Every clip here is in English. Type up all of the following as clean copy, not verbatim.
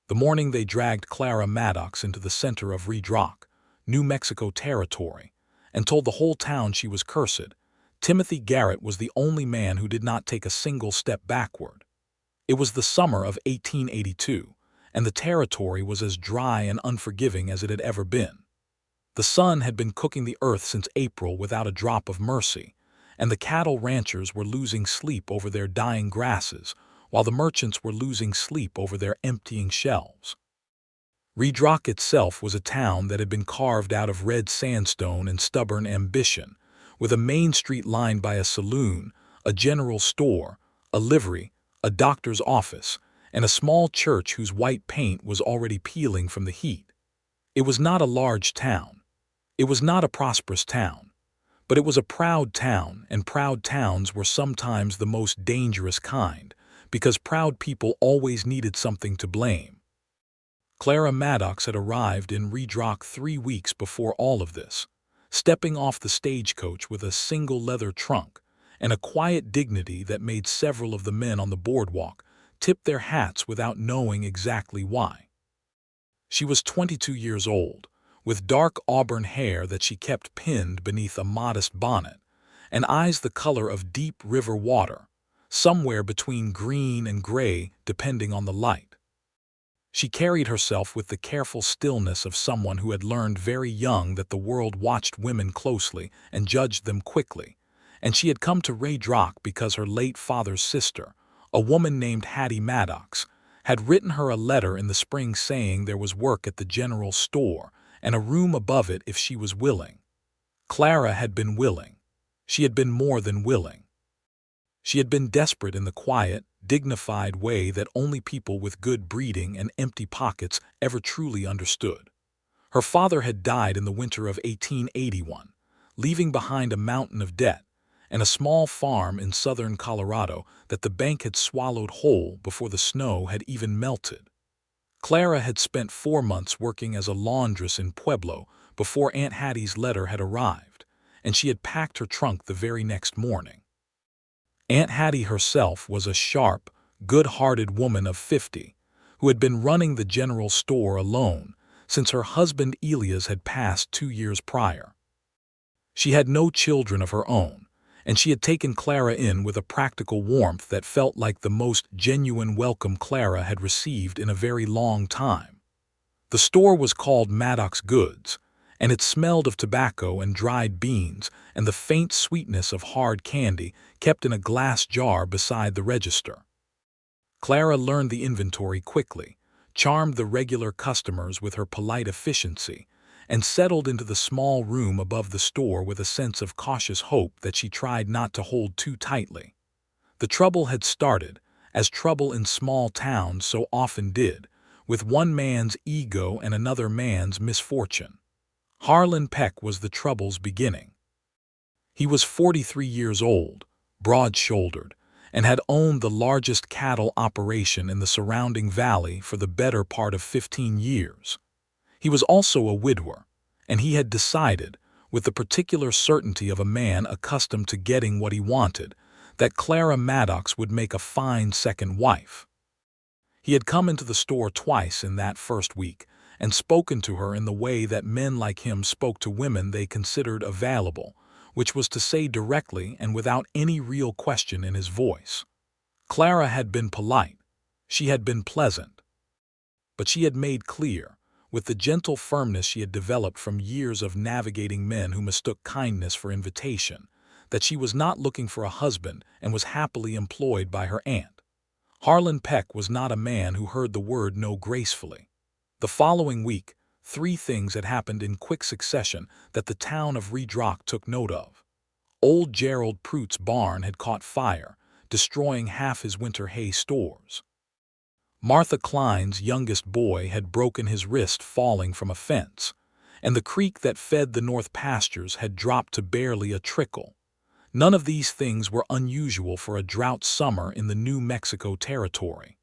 The morning they dragged Clara Maddox into the center of Redrock, New Mexico territory, and told the whole town she was cursed, Timothy Garrett was the only man who did not take a single step backward. It was the summer of 1882, and the territory was as dry and unforgiving as it had ever been. The sun had been cooking the earth since April without a drop of mercy, and the cattle ranchers were losing sleep over their dying grasses, while the merchants were losing sleep over their emptying shelves. Redrock itself was a town that had been carved out of red sandstone and stubborn ambition, with a main street lined by a saloon, a general store, a livery, a doctor's office, and a small church whose white paint was already peeling from the heat. It was not a large town. It was not a prosperous town. But it was a proud town, and proud towns were sometimes the most dangerous kind, because proud people always needed something to blame. Clara Maddox had arrived in Redrock 3 weeks before all of this, stepping off the stagecoach with a single leather trunk and a quiet dignity that made several of the men on the boardwalk tip their hats without knowing exactly why. She was 22 years old, with dark auburn hair that she kept pinned beneath a modest bonnet, and eyes the color of deep river water, somewhere between green and gray depending on the light. She carried herself with the careful stillness of someone who had learned very young that the world watched women closely and judged them quickly, and she had come to Redrock because her late father's sister, a woman named Hattie Maddox, had written her a letter in the spring saying there was work at the general store and a room above it if she was willing. Clara had been willing. She had been more than willing. She had been desperate in the quiet, dignified way that only people with good breeding and empty pockets ever truly understood. Her father had died in the winter of 1881, leaving behind a mountain of debt and a small farm in southern Colorado that the bank had swallowed whole before the snow had even melted. Clara had spent 4 months working as a laundress in Pueblo before Aunt Hattie's letter had arrived, and she had packed her trunk the very next morning. Aunt Hattie herself was a sharp, good-hearted woman of 50, who had been running the general store alone since her husband Elias had passed 2 years prior. She had no children of her own, and she had taken Clara in with a practical warmth that felt like the most genuine welcome Clara had received in a very long time. The store was called Maddox Goods, and it smelled of tobacco and dried beans and the faint sweetness of hard candy kept in a glass jar beside the register. Clara learned the inventory quickly, charmed the regular customers with her polite efficiency, and settled into the small room above the store with a sense of cautious hope that she tried not to hold too tightly. The trouble had started, as trouble in small towns so often did, with one man's ego and another man's misfortune. Harlan Peck was the trouble's beginning. He was 43 years old, broad-shouldered, and had owned the largest cattle operation in the surrounding valley for the better part of 15 years. He was also a widower, and he had decided, with the particular certainty of a man accustomed to getting what he wanted, that Clara Maddox would make a fine second wife. He had come into the store twice in that first week, and spoken to her in the way that men like him spoke to women they considered available, which was to say directly and without any real question in his voice. Clara had been polite. She had been pleasant. But she had made clear, with the gentle firmness she had developed from years of navigating men who mistook kindness for invitation, that she was not looking for a husband and was happily employed by her aunt. Harlan Peck was not a man who heard the word no gracefully. The following week, 3 things had happened in quick succession that the town of Redrock took note of. Old Gerald Pruitt's barn had caught fire, destroying half his winter hay stores. Martha Klein's youngest boy had broken his wrist falling from a fence, and the creek that fed the north pastures had dropped to barely a trickle. None of these things were unusual for a drought summer in the New Mexico territory.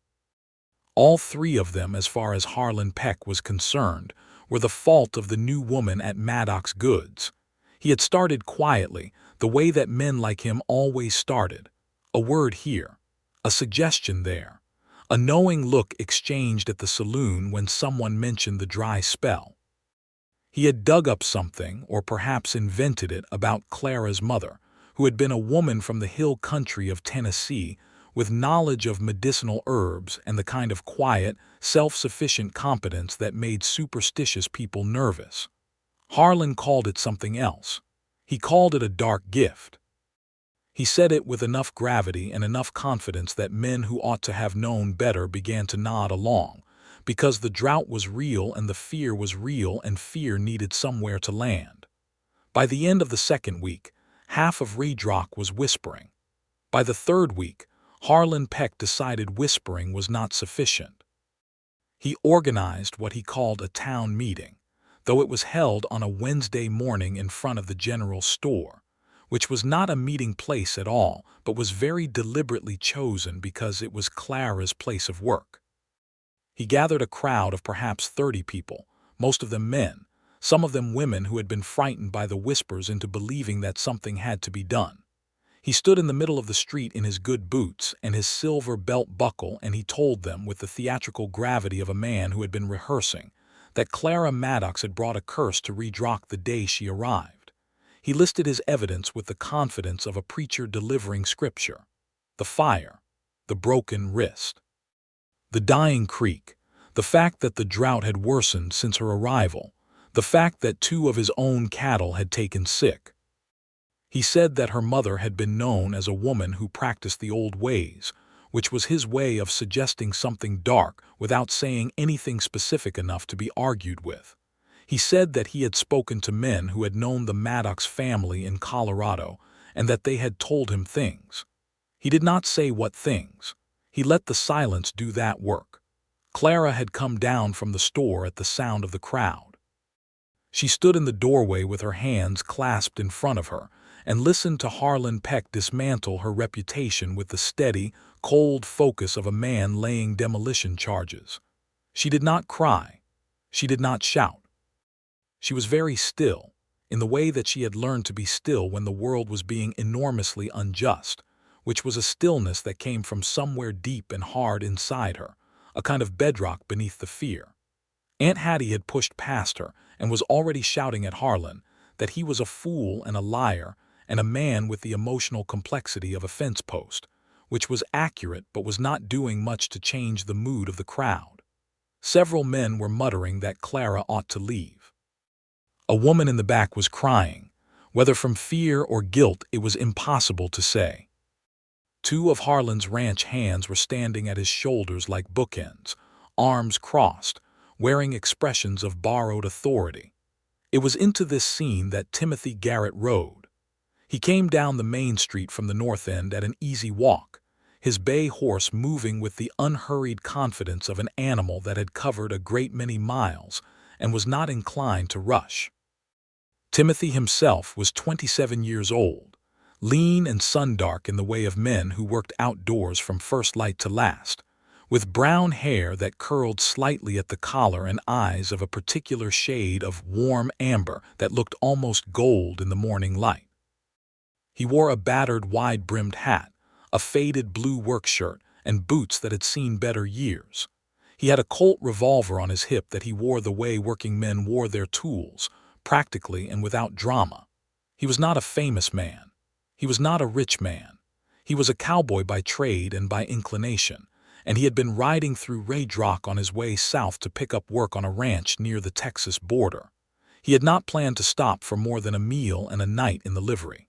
All 3 of them, as far as Harlan Peck was concerned, were the fault of the new woman at Maddox Goods. He had started quietly, the way that men like him always started. A word here, a suggestion there, A knowing look exchanged at the saloon when someone mentioned the dry spell. He had dug up something, or perhaps invented it, about Clara's mother, who had been a woman from the hill country of Tennessee with knowledge of medicinal herbs and the kind of quiet, self-sufficient competence that made superstitious people nervous. Harlan called it something else. He called it a dark gift. He said it with enough gravity and enough confidence that men who ought to have known better began to nod along, because the drought was real and the fear was real and fear needed somewhere to land. By the end of the second week, half of Redrock was whispering. By the third week, Harlan Peck decided whispering was not sufficient. He organized what he called a town meeting, though it was held on a Wednesday morning in front of the general store, which was not a meeting place at all, but was very deliberately chosen because it was Clara's place of work. He gathered a crowd of perhaps 30 people, most of them men, some of them women who had been frightened by the whispers into believing that something had to be done. He stood in the middle of the street in his good boots and his silver belt buckle, and he told them, with the theatrical gravity of a man who had been rehearsing, that Clara Maddox had brought a curse to Redrock the day she arrived. He listed his evidence with the confidence of a preacher delivering scripture: the fire, the broken wrist, the dying creek, the fact that the drought had worsened since her arrival, the fact that 2 of his own cattle had taken sick. He said that her mother had been known as a woman who practiced the old ways, which was his way of suggesting something dark without saying anything specific enough to be argued with. He said that he had spoken to men who had known the Maddox family in Colorado and that they had told him things. He did not say what things. He let the silence do that work. Clara had come down from the store at the sound of the crowd. She stood in the doorway with her hands clasped in front of her and listened to Harlan Peck dismantle her reputation with the steady, cold focus of a man laying demolition charges. She did not cry. She did not shout. She was very still, in the way that she had learned to be still when the world was being enormously unjust, which was a stillness that came from somewhere deep and hard inside her, a kind of bedrock beneath the fear. Aunt Hattie had pushed past her and was already shouting at Harlan that he was a fool and a liar and a man with the emotional complexity of a fence post, which was accurate but was not doing much to change the mood of the crowd. Several men were muttering that Clara ought to leave. A woman in the back was crying. Whether from fear or guilt, it was impossible to say. 2 of Harlan's ranch hands were standing at his shoulders like bookends, arms crossed, wearing expressions of borrowed authority. It was into this scene that Timothy Garrett rode. He came down the main street from the north end at an easy walk, his bay horse moving with the unhurried confidence of an animal that had covered a great many miles and was not inclined to rush. Timothy himself was 27 years old, lean and sun-dark in the way of men who worked outdoors from first light to last, with brown hair that curled slightly at the collar and eyes of a particular shade of warm amber that looked almost gold in the morning light. He wore a battered wide-brimmed hat, a faded blue work shirt, and boots that had seen better years. He had a Colt revolver on his hip that he wore the way working men wore their tools, practically and without drama. He was not a famous man. He was not a rich man. He was a cowboy by trade and by inclination, and he had been riding through Redrock on his way south to pick up work on a ranch near the Texas border. He had not planned to stop for more than a meal and a night in the livery.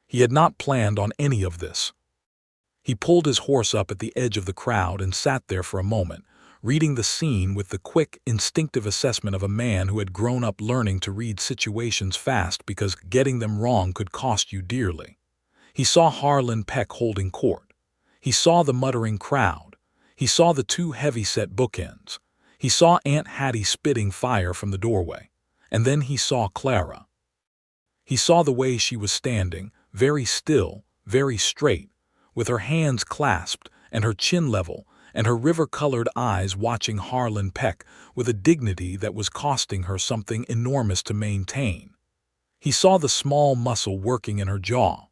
He had not planned on any of this. He pulled his horse up at the edge of the crowd and sat there for a moment, reading the scene with the quick, instinctive assessment of a man who had grown up learning to read situations fast because getting them wrong could cost you dearly. He saw Harlan Peck holding court. He saw the muttering crowd. He saw the 2 heavy-set bookends. He saw Aunt Hattie spitting fire from the doorway. And then he saw Clara. He saw the way she was standing, very still, very straight, with her hands clasped and her chin level, and her river-colored eyes watching Harlan Peck with a dignity that was costing her something enormous to maintain. He saw the small muscle working in her jaw.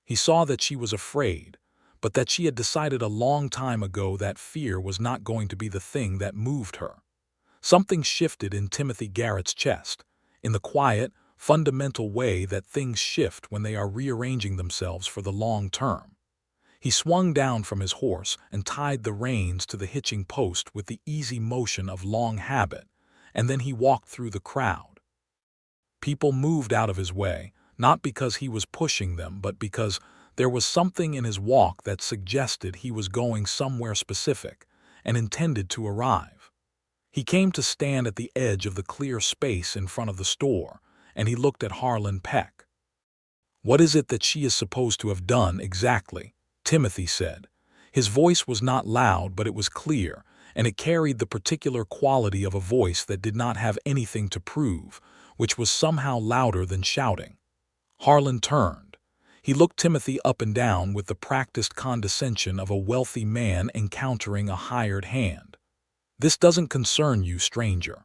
He saw that she was afraid, but that she had decided a long time ago that fear was not going to be the thing that moved her. Something shifted in Timothy Garrett's chest, in the quiet, fundamental way that things shift when they are rearranging themselves for the long term. He swung down from his horse and tied the reins to the hitching post with the easy motion of long habit, and then he walked through the crowd. People moved out of his way, not because he was pushing them, but because there was something in his walk that suggested he was going somewhere specific and intended to arrive. He came to stand at the edge of the clear space in front of the store, and he looked at Harlan Peck. "What is it that she is supposed to have done exactly?" Timothy said. His voice was not loud, but it was clear, and it carried the particular quality of a voice that did not have anything to prove, which was somehow louder than shouting. Harlan turned. He looked Timothy up and down with the practiced condescension of a wealthy man encountering a hired hand. "This doesn't concern you, stranger."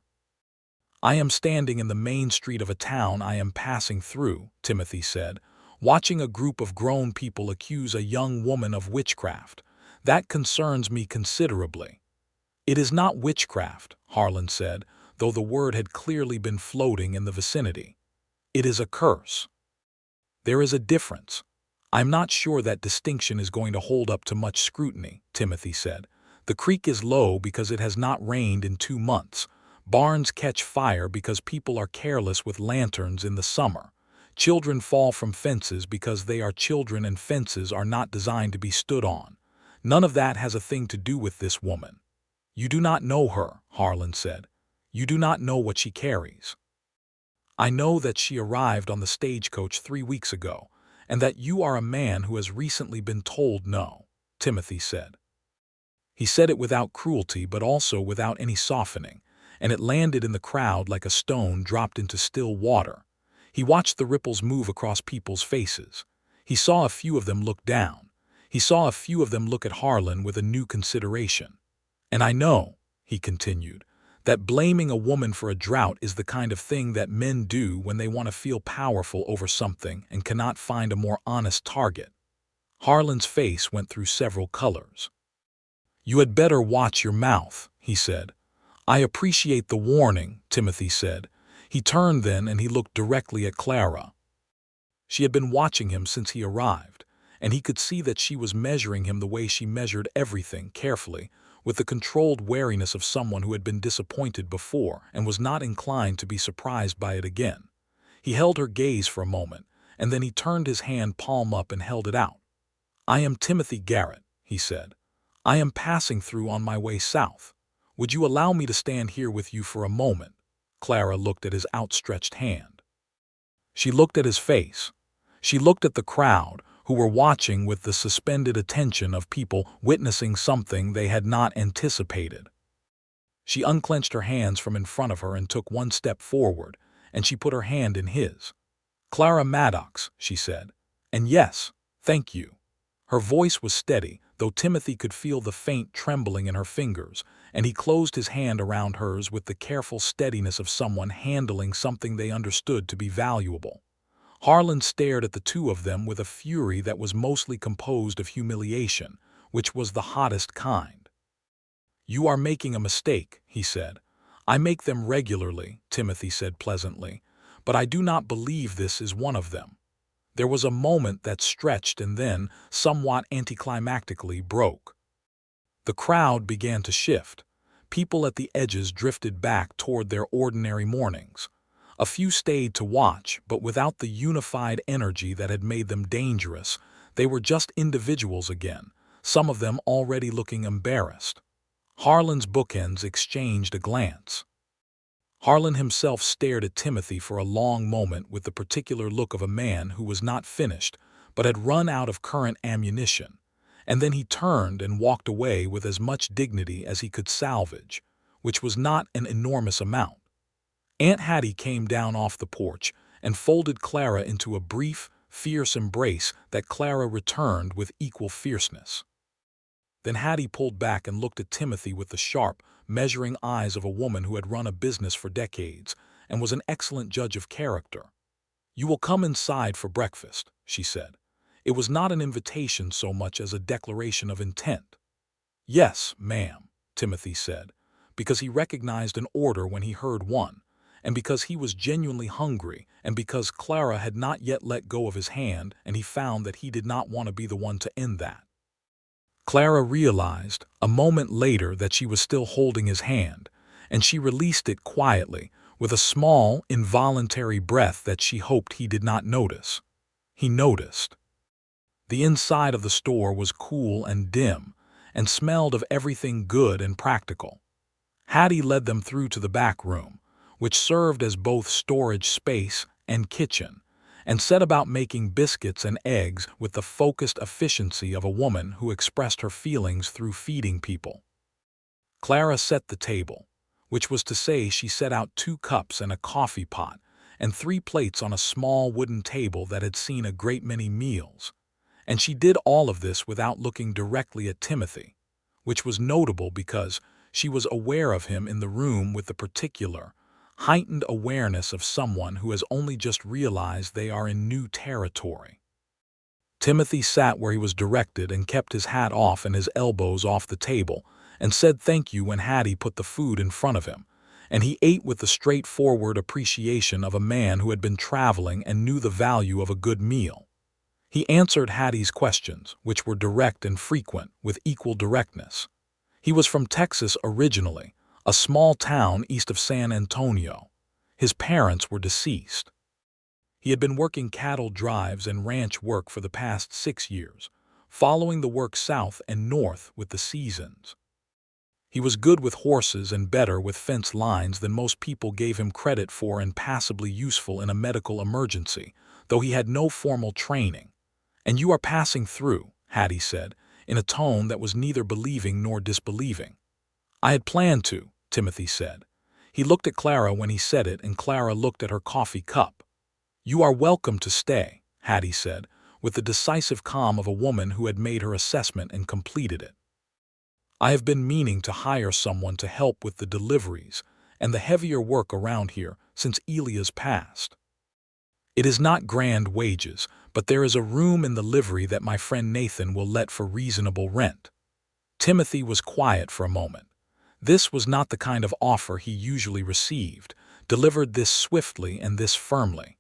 "I am standing in the main street of a town I am passing through," Timothy said, "watching a group of grown people accuse a young woman of witchcraft. That concerns me considerably." "It is not witchcraft," Harlan said, though the word had clearly been floating in the vicinity. "It is a curse." "There is a difference." "I'm not sure that distinction is going to hold up to much scrutiny," Timothy said. "The creek is low because it has not rained in 2 months. Barns catch fire because people are careless with lanterns in the summer. Children fall from fences because they are children, and fences are not designed to be stood on. None of that has a thing to do with this woman." "You do not know her," Harlan said. "You do not know what she carries." "I know that she arrived on the stagecoach 3 weeks ago, and that you are a man who has recently been told no," Timothy said. He said it without cruelty, but also without any softening, and it landed in the crowd like a stone dropped into still water. He watched the ripples move across people's faces. He saw a few of them look down. He saw a few of them look at Harlan with a new consideration. "And I know," he continued, "that blaming a woman for a drought is the kind of thing that men do when they want to feel powerful over something and cannot find a more honest target." Harlan's face went through several colors. "You had better watch your mouth," he said. "I appreciate the warning," Timothy said. He turned then and he looked directly at Clara. She had been watching him since he arrived, and he could see that she was measuring him the way she measured everything, carefully, with the controlled wariness of someone who had been disappointed before and was not inclined to be surprised by it again. He held her gaze for a moment, and then he turned his hand palm up and held it out. "I am Timothy Garrett," he said. "I am passing through on my way south. Would you allow me to stand here with you for a moment?" Clara looked at his outstretched hand. She looked at his face. She looked at the crowd, who were watching with the suspended attention of people witnessing something they had not anticipated. She unclenched her hands from in front of her and took one step forward, and she put her hand in his. "Clara Maddox," she said. "And yes, thank you." Her voice was steady, though Timothy could feel the faint trembling in her fingers, and he closed his hand around hers with the careful steadiness of someone handling something they understood to be valuable. Harlan stared at the two of them with a fury that was mostly composed of humiliation, which was the hottest kind. "You are making a mistake," he said. "I make them regularly," Timothy said pleasantly, "but I do not believe this is one of them." There was a moment that stretched and then, somewhat anticlimactically, broke. The crowd began to shift. People at the edges drifted back toward their ordinary mornings. A few stayed to watch, but without the unified energy that had made them dangerous. They were just individuals again, some of them already looking embarrassed. Harlan's bookends exchanged a glance. Harlan himself stared at Timothy for a long moment with the particular look of a man who was not finished, but had run out of current ammunition, and then he turned and walked away with as much dignity as he could salvage, which was not an enormous amount. Aunt Hattie came down off the porch and folded Clara into a brief, fierce embrace that Clara returned with equal fierceness. Then Hattie pulled back and looked at Timothy with the sharp, measuring eyes of a woman who had run a business for decades and was an excellent judge of character. "You will come inside for breakfast," she said. It was not an invitation so much as a declaration of intent. "Yes, ma'am," Timothy said, because he recognized an order when he heard one, and because he was genuinely hungry, and because Clara had not yet let go of his hand, and he found that he did not want to be the one to end that. Clara realized, a moment later, that she was still holding his hand, and she released it quietly, with a small, involuntary breath that she hoped he did not notice. He noticed. The inside of the store was cool and dim, and smelled of everything good and practical. Hattie led them through to the back room, which served as both storage space and kitchen, and set about making biscuits and eggs with the focused efficiency of a woman who expressed her feelings through feeding people. Clara set the table, which was to say she set out 2 cups and a coffee pot, and 3 plates on a small wooden table that had seen a great many meals, and she did all of this without looking directly at Timothy, which was notable because she was aware of him in the room with the particular, heightened awareness of someone who has only just realized they are in new territory. Timothy sat where he was directed and kept his hat off and his elbows off the table, and said thank you when Hattie put the food in front of him, and he ate with the straightforward appreciation of a man who had been traveling and knew the value of a good meal. He answered Hattie's questions, which were direct and frequent, with equal directness. He was from Texas originally, a small town east of San Antonio. His parents were deceased. He had been working cattle drives and ranch work for the past 6 years, following the work south and north with the seasons. He was good with horses and better with fence lines than most people gave him credit for, and passably useful in a medical emergency, though he had no formal training. "And you are passing through," Hattie said, in a tone that was neither believing nor disbelieving. "I had planned to," Timothy said. He looked at Clara when he said it, and Clara looked at her coffee cup. "You are welcome to stay," Hattie said, with the decisive calm of a woman who had made her assessment and completed it. "I have been meaning to hire someone to help with the deliveries and the heavier work around here since Elia's passed. It is not grand wages, but there is a room in the livery that my friend Nathan will let for reasonable rent." Timothy was quiet for a moment. This was not the kind of offer he usually received, delivered this swiftly and this firmly.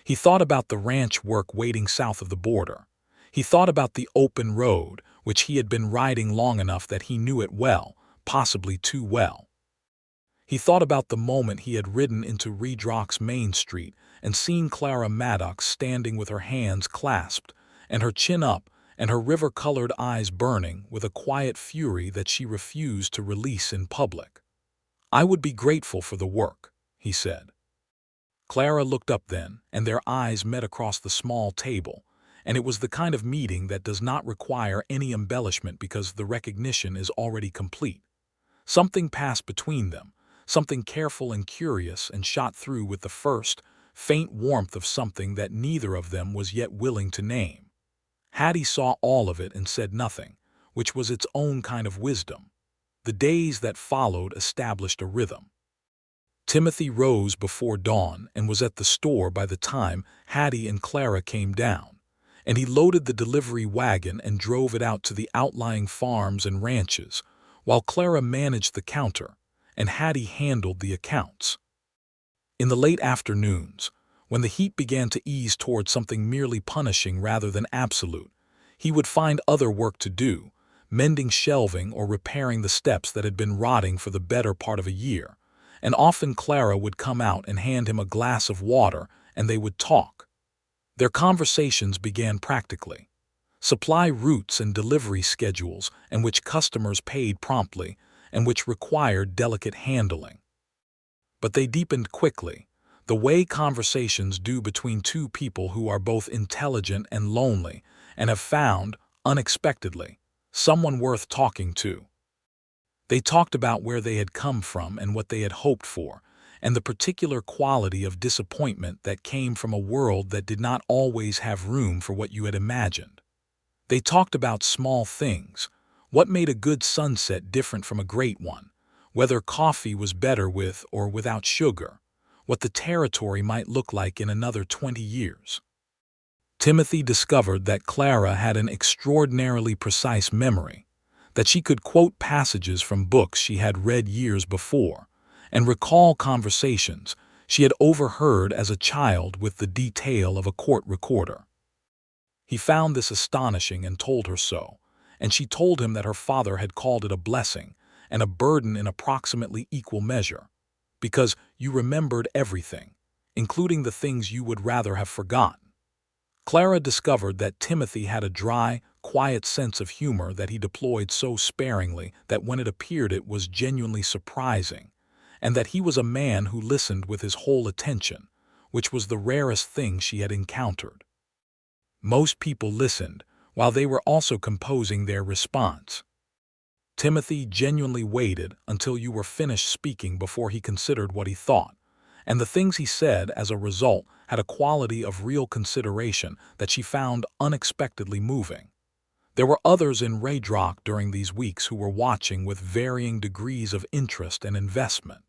He thought about the ranch work waiting south of the border. He thought about the open road, which he had been riding long enough that he knew it well, possibly too well. He thought about the moment he had ridden into Redrock's Main Street and seen Clara Maddox standing with her hands clasped and her chin up and her river-colored eyes burning with a quiet fury that she refused to release in public. "I would be grateful for the work," he said. Clara looked up then, and their eyes met across the small table, and it was the kind of meeting that does not require any embellishment because the recognition is already complete. Something passed between them, something careful and curious, and shot through with the first, faint warmth of something that neither of them was yet willing to name. Hattie saw all of it and said nothing, which was its own kind of wisdom. The days that followed established a rhythm. Timothy rose before dawn and was at the store by the time Hattie and Clara came down, and he loaded the delivery wagon and drove it out to the outlying farms and ranches, while Clara managed the counter and Hattie handled the accounts. In the late afternoons, when the heat began to ease toward something merely punishing rather than absolute, he would find other work to do, mending shelving or repairing the steps that had been rotting for the better part of a year, and often Clara would come out and hand him a glass of water and they would talk. Their conversations began practically. Supply routes and delivery schedules, and which customers paid promptly and which required delicate handling. But they deepened quickly, the way conversations do between 2 people who are both intelligent and lonely and have found, unexpectedly, someone worth talking to. They talked about where they had come from and what they had hoped for, and the particular quality of disappointment that came from a world that did not always have room for what you had imagined. They talked about small things, what made a good sunset different from a great one, whether coffee was better with or without sugar, what the territory might look like in another 20 years. Timothy discovered that Clara had an extraordinarily precise memory, that she could quote passages from books she had read years before, and recall conversations she had overheard as a child with the detail of a court recorder. He found this astonishing and told her so, and she told him that her father had called it a blessing and a burden in approximately equal measure, because you remembered everything, including the things you would rather have forgotten. Clara discovered that Timothy had a dry, quiet sense of humor that he deployed so sparingly that when it appeared it was genuinely surprising, and that he was a man who listened with his whole attention, which was the rarest thing she had encountered. Most people listened, while they were also composing their response. Timothy genuinely waited until you were finished speaking before he considered what he thought, and the things he said as a result had a quality of real consideration that she found unexpectedly moving. There were others in Redrock during these weeks who were watching with varying degrees of interest and investment.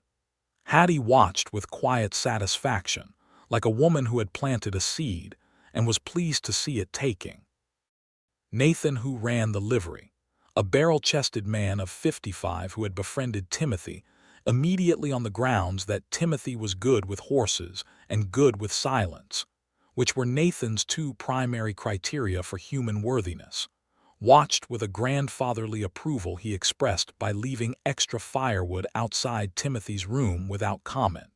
Hattie watched with quiet satisfaction, like a woman who had planted a seed and was pleased to see it taking. Nathan, who ran the livery, a barrel-chested man of 55 who had befriended Timothy, immediately on the grounds that Timothy was good with horses and good with silence, which were Nathan's two primary criteria for human worthiness, watched with a grandfatherly approval he expressed by leaving extra firewood outside Timothy's room without comment.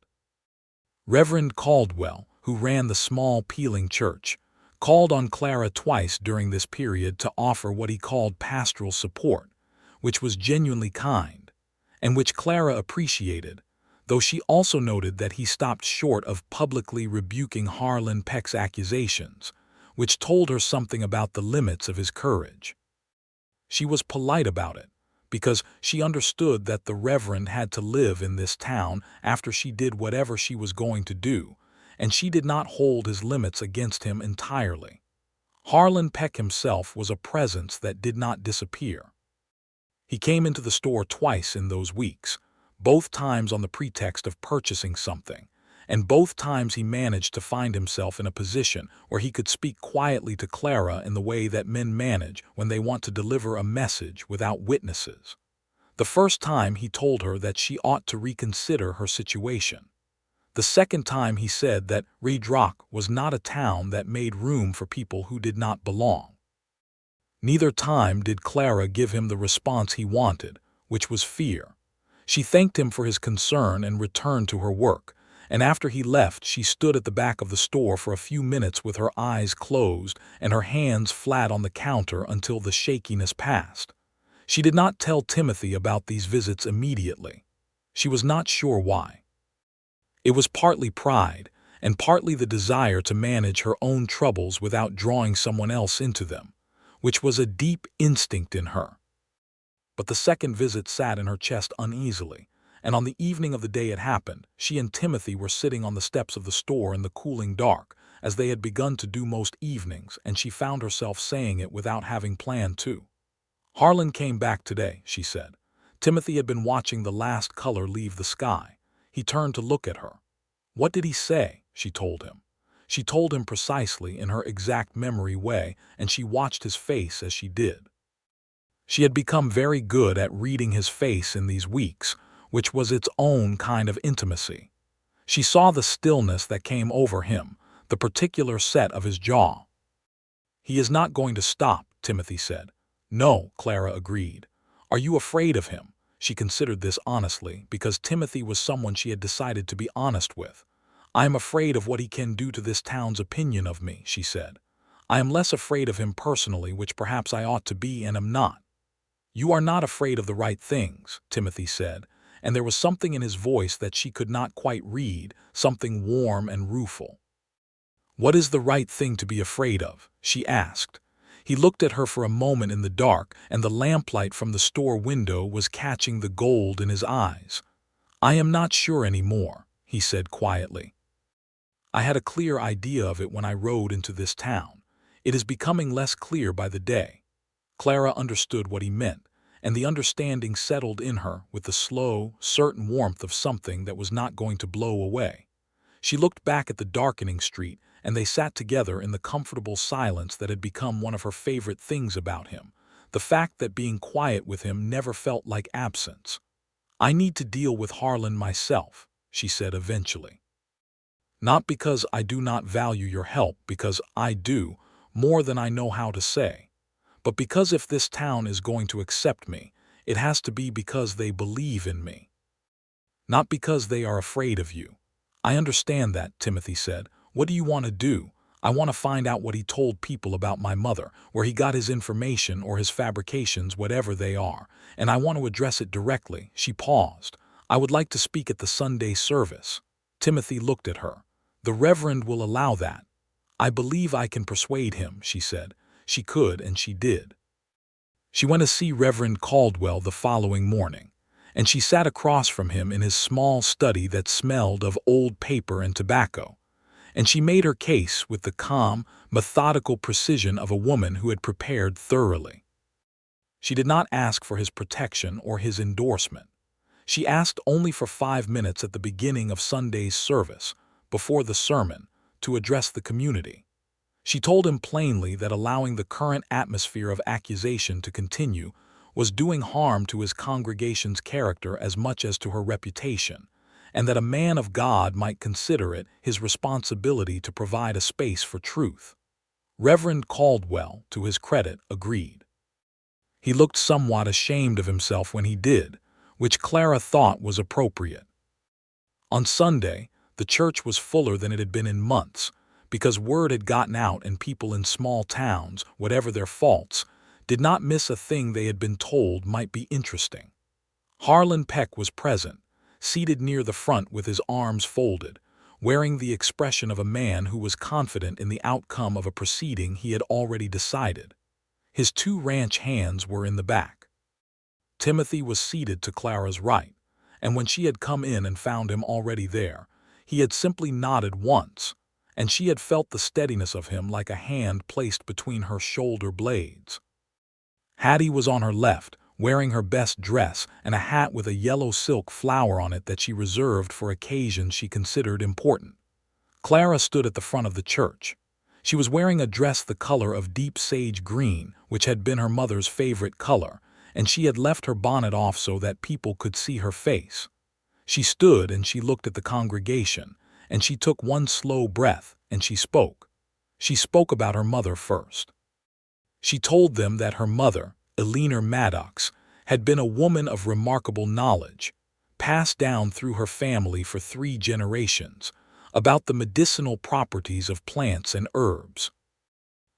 Reverend Caldwell, who ran the small Peeling church, called on Clara twice during this period to offer what he called pastoral support, which was genuinely kind, and which Clara appreciated, though she also noted that he stopped short of publicly rebuking Harlan Peck's accusations, which told her something about the limits of his courage. She was polite about it, because she understood that the Reverend had to live in this town after she did whatever she was going to do, and she did not hold his limits against him entirely. Harlan Peck himself was a presence that did not disappear. He came into the store twice in those weeks, both times on the pretext of purchasing something, and both times he managed to find himself in a position where he could speak quietly to Clara in the way that men manage when they want to deliver a message without witnesses. The first time he told her that she ought to reconsider her situation. The second time he said that Redrock was not a town that made room for people who did not belong. Neither time did Clara give him the response he wanted, which was fear. She thanked him for his concern and returned to her work, and after he left she stood at the back of the store for a few minutes with her eyes closed and her hands flat on the counter until the shakiness passed. She did not tell Timothy about these visits immediately. She was not sure why. It was partly pride, and partly the desire to manage her own troubles without drawing someone else into them, which was a deep instinct in her. But the second visit sat in her chest uneasily, and on the evening of the day it happened, she and Timothy were sitting on the steps of the store in the cooling dark, as they had begun to do most evenings, and she found herself saying it without having planned to. "Harlan came back today," she said. Timothy had been watching the last color leave the sky. He turned to look at her. "What did he say?" she told him. She told him precisely in her exact memory way, and she watched his face as she did. She had become very good at reading his face in these weeks, which was its own kind of intimacy. She saw the stillness that came over him, the particular set of his jaw. "He is not going to stop," Timothy said. "No," Clara agreed. "Are you afraid of him?" She considered this honestly, because Timothy was someone she had decided to be honest with. "I am afraid of what he can do to this town's opinion of me," she said. "I am less afraid of him personally, which perhaps I ought to be and am not." "You are not afraid of the right things," Timothy said, and there was something in his voice that she could not quite read, something warm and rueful. "What is the right thing to be afraid of?" she asked. He looked at her for a moment in the dark, and the lamplight from the store window was catching the gold in his eyes. "I am not sure any more," he said quietly. "I had a clear idea of it when I rode into this town. It is becoming less clear by the day." Clara understood what he meant, and the understanding settled in her with the slow, certain warmth of something that was not going to blow away. She looked back at the darkening street and they sat together in the comfortable silence that had become one of her favorite things about him, the fact that being quiet with him never felt like absence. "I need to deal with Harlan myself," she said eventually. "Not because I do not value your help, because I do, more than I know how to say. But because if this town is going to accept me, it has to be because they believe in me. Not because they are afraid of you." "I understand that," Timothy said. "What do you want to do?" "I want to find out what he told people about my mother, where he got his information or his fabrications, whatever they are, and I want to address it directly." She paused. "I would like to speak at the Sunday service." Timothy looked at her. "The Reverend will allow that." "I believe I can persuade him," she said. She could, and she did. She went to see Reverend Caldwell the following morning, and she sat across from him in his small study that smelled of old paper and tobacco, and she made her case with the calm, methodical precision of a woman who had prepared thoroughly. She did not ask for his protection or his endorsement. She asked only for 5 minutes at the beginning of Sunday's service, before the sermon, to address the community. She told him plainly that allowing the current atmosphere of accusation to continue was doing harm to his congregation's character as much as to her reputation, and that a man of God might consider it his responsibility to provide a space for truth. Reverend Caldwell, to his credit, agreed. He looked somewhat ashamed of himself when he did, which Clara thought was appropriate. On Sunday, the church was fuller than it had been in months, because word had gotten out and people in small towns, whatever their faults, did not miss a thing they had been told might be interesting. Harlan Peck was present, seated near the front with his arms folded, wearing the expression of a man who was confident in the outcome of a proceeding he had already decided. His 2 ranch hands were in the back. Timothy was seated to Clara's right, and when she had come in and found him already there, he had simply nodded once, and she had felt the steadiness of him like a hand placed between her shoulder blades. Hattie was on her left, wearing her best dress and a hat with a yellow silk flower on it that she reserved for occasions she considered important. Clara stood at the front of the church. She was wearing a dress the color of deep sage green, which had been her mother's favorite color, and she had left her bonnet off so that people could see her face. She stood and she looked at the congregation, and she took one slow breath, and she spoke. She spoke about her mother first. She told them that her mother, Clara Maddox, had been a woman of remarkable knowledge, passed down through her family for 3 generations, about the medicinal properties of plants and herbs.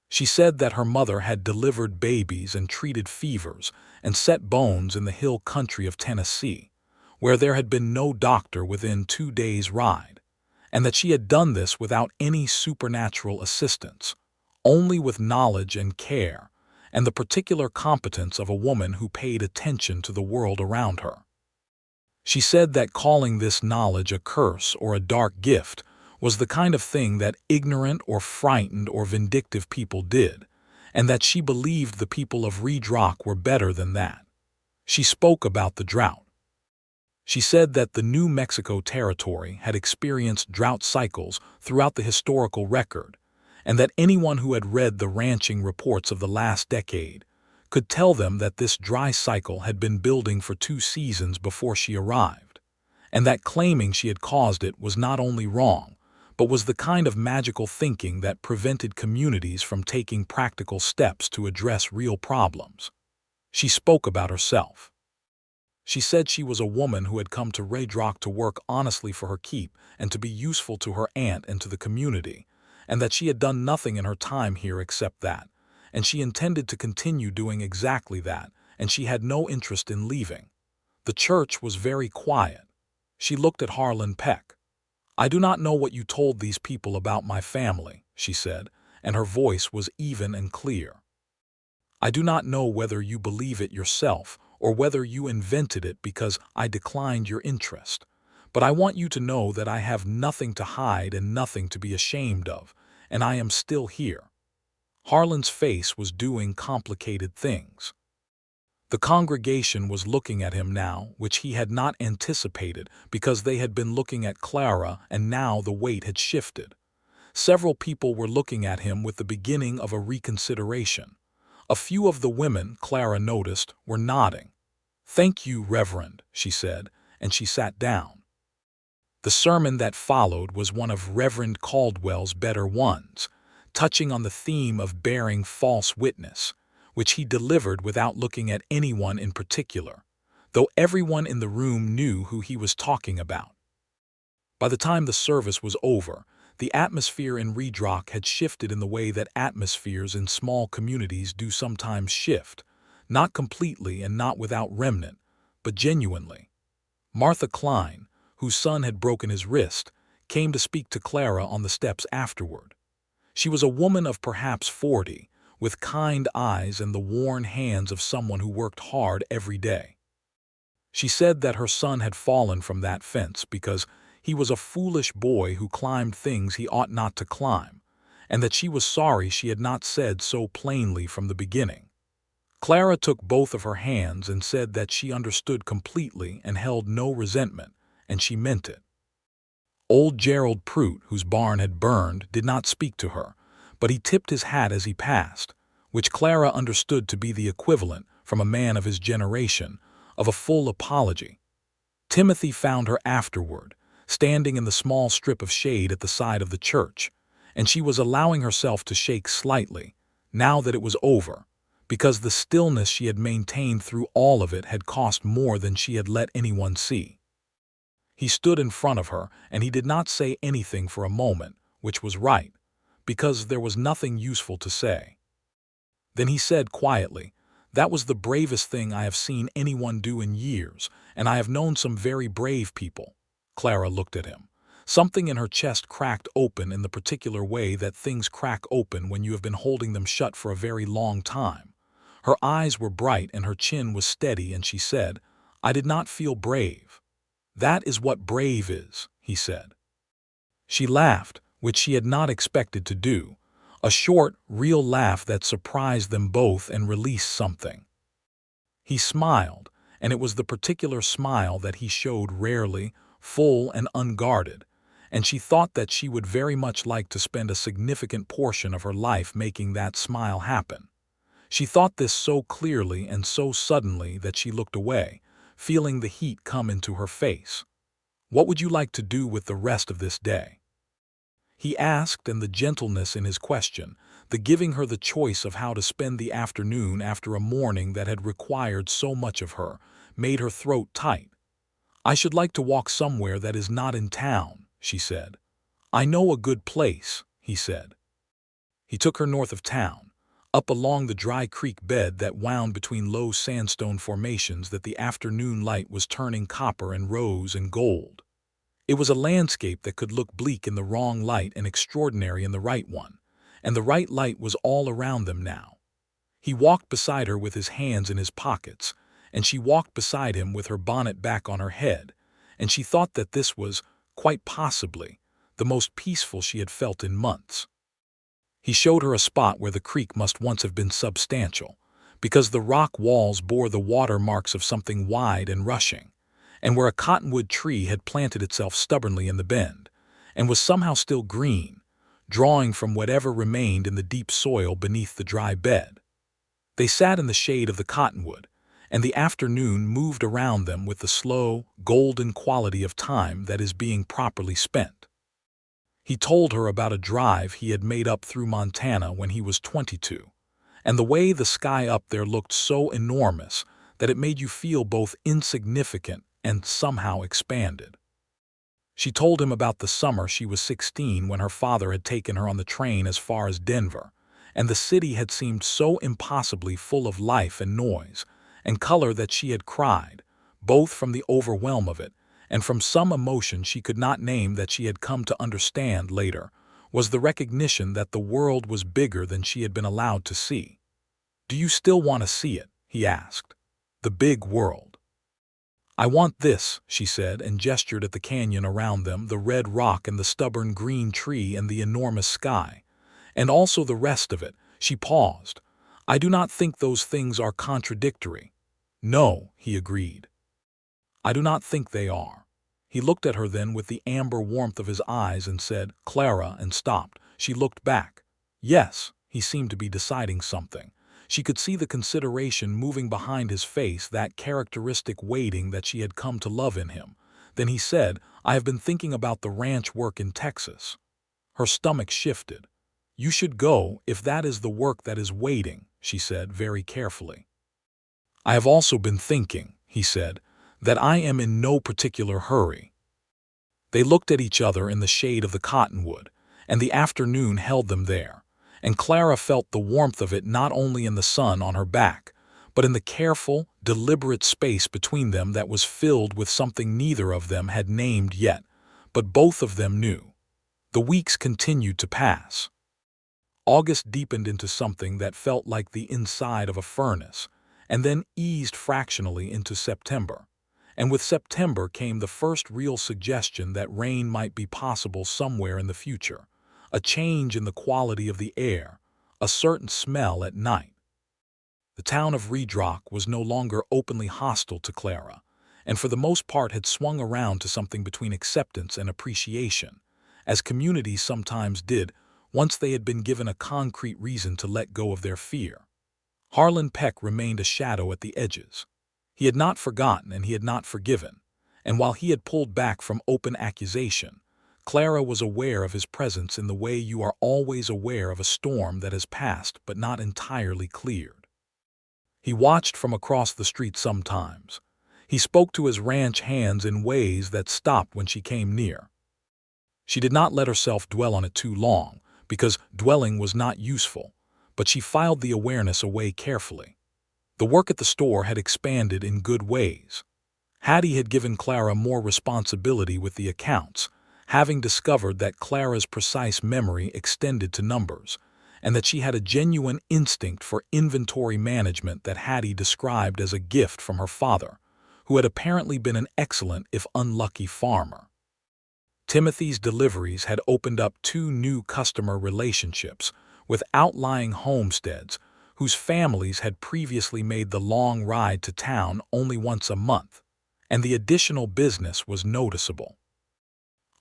She said that her mother had delivered babies and treated fevers and set bones in the hill country of Tennessee, where there had been no doctor within 2 days' ride, and that she had done this without any supernatural assistance, only with knowledge and care, and the particular competence of a woman who paid attention to the world around her. She said that calling this knowledge a curse or a dark gift was the kind of thing that ignorant or frightened or vindictive people did, and that she believed the people of Redrock were better than that. She spoke about the drought. She said that the New Mexico territory had experienced drought cycles throughout the historical record, and that anyone who had read the ranching reports of the last decade could tell them that this dry cycle had been building for 2 seasons before she arrived, and that claiming she had caused it was not only wrong, but was the kind of magical thinking that prevented communities from taking practical steps to address real problems. She spoke about herself. She said she was a woman who had come to Redrock to work honestly for her keep and to be useful to her aunt and to the community, and that she had done nothing in her time here except that, and she intended to continue doing exactly that, and she had no interest in leaving. The church was very quiet. She looked at Harlan Peck. "I do not know what you told these people about my family," she said, and her voice was even and clear. "I do not know whether you believe it yourself or whether you invented it because I declined your interest, but I want you to know that I have nothing to hide and nothing to be ashamed of, and I am still here." Harlan's face was doing complicated things. The congregation was looking at him now, which he had not anticipated because they had been looking at Clara, and now the weight had shifted. Several people were looking at him with the beginning of a reconsideration. A few of the women, Clara noticed, were nodding. "Thank you, Reverend," she said, and she sat down. The sermon that followed was one of Reverend Caldwell's better ones, touching on the theme of bearing false witness, which he delivered without looking at anyone in particular, though everyone in the room knew who he was talking about. By the time the service was over, the atmosphere in Redrock had shifted in the way that atmospheres in small communities do sometimes shift, not completely and not without remnant, but genuinely. Martha Klein, whose son had broken his wrist, came to speak to Clara on the steps afterward. She was a woman of perhaps 40, with kind eyes and the worn hands of someone who worked hard every day. She said that her son had fallen from that fence because he was a foolish boy who climbed things he ought not to climb, and that she was sorry she had not said so plainly from the beginning. Clara took both of her hands and said that she understood completely and held no resentment, and she meant it. Old Gerald Prout, whose barn had burned, did not speak to her, but he tipped his hat as he passed, which Clara understood to be the equivalent, from a man of his generation, of a full apology. Timothy found her afterward, standing in the small strip of shade at the side of the church, and she was allowing herself to shake slightly, now that it was over, because the stillness she had maintained through all of it had cost more than she had let anyone see. He stood in front of her, and he did not say anything for a moment, which was right, because there was nothing useful to say. Then he said quietly, "That was the bravest thing I have seen anyone do in years, and I have known some very brave people." Clara looked at him. Something in her chest cracked open in the particular way that things crack open when you have been holding them shut for a very long time. Her eyes were bright and her chin was steady, and she said, "I did not feel brave." "That is what brave is," he said. She laughed, which she had not expected to do, a short, real laugh that surprised them both and released something. He smiled, and it was the particular smile that he showed rarely, full and unguarded, and she thought that she would very much like to spend a significant portion of her life making that smile happen. She thought this so clearly and so suddenly that she looked away, feeling the heat come into her face. "What would you like to do with the rest of this day?" he asked, and the gentleness in his question, the giving her the choice of how to spend the afternoon after a morning that had required so much of her, made her throat tight. "I should like to walk somewhere that is not in town," she said. "I know a good place," he said. He took her north of town, up along the dry creek bed that wound between low sandstone formations that the afternoon light was turning copper and rose and gold. It was a landscape that could look bleak in the wrong light and extraordinary in the right one, and the right light was all around them now. He walked beside her with his hands in his pockets, and she walked beside him with her bonnet back on her head, and she thought that this was, quite possibly, the most peaceful she had felt in months. He showed her a spot where the creek must once have been substantial, because the rock walls bore the watermarks of something wide and rushing, and where a cottonwood tree had planted itself stubbornly in the bend, and was somehow still green, drawing from whatever remained in the deep soil beneath the dry bed. They sat in the shade of the cottonwood, and the afternoon moved around them with the slow, golden quality of time that is being properly spent. He told her about a drive he had made up through Montana when he was 22, and the way the sky up there looked so enormous that it made you feel both insignificant and somehow expanded. She told him about the summer she was 16 when her father had taken her on the train as far as Denver, and the city had seemed so impossibly full of life and noise and color that she had cried, both from the overwhelm of it and from some emotion she could not name that she had come to understand later was the recognition that the world was bigger than she had been allowed to see. "Do you still want to see it?" he asked. "The big world." "I want this," she said, and gestured at the canyon around them, the red rock and the stubborn green tree and the enormous sky. "And also the rest of it." She paused. "I do not think those things are contradictory." "No," he agreed. "I do not think they are." He looked at her then with the amber warmth of his eyes and said, "Clara," and stopped. She looked back. Yes, he seemed to be deciding something. She could see the consideration moving behind his face, that characteristic waiting that she had come to love in him. Then he said, "I have been thinking about the ranch work in Texas." Her stomach shifted. "You should go if that is the work that is waiting," she said very carefully. "I have also been thinking," he said, "that I am in no particular hurry." They looked at each other in the shade of the cottonwood, and the afternoon held them there, and Clara felt the warmth of it not only in the sun on her back, but in the careful, deliberate space between them that was filled with something neither of them had named yet, but both of them knew. The weeks continued to pass. August deepened into something that felt like the inside of a furnace, and then eased fractionally into September. And with September came the first real suggestion that rain might be possible somewhere in the future, a change in the quality of the air, a certain smell at night. The town of Redrock was no longer openly hostile to Clara, and for the most part had swung around to something between acceptance and appreciation, as communities sometimes did once they had been given a concrete reason to let go of their fear. Harlan Peck remained a shadow at the edges. He had not forgotten and he had not forgiven, and while he had pulled back from open accusation, Clara was aware of his presence in the way you are always aware of a storm that has passed but not entirely cleared. He watched from across the street sometimes. He spoke to his ranch hands in ways that stopped when she came near. She did not let herself dwell on it too long, because dwelling was not useful, but she filed the awareness away carefully. The work at the store had expanded in good ways. Hattie had given Clara more responsibility with the accounts, having discovered that Clara's precise memory extended to numbers, and that she had a genuine instinct for inventory management that Hattie described as a gift from her father, who had apparently been an excellent if unlucky farmer. Timothy's deliveries had opened up 2 new customer relationships with outlying homesteads whose families had previously made the long ride to town only once a month, and the additional business was noticeable.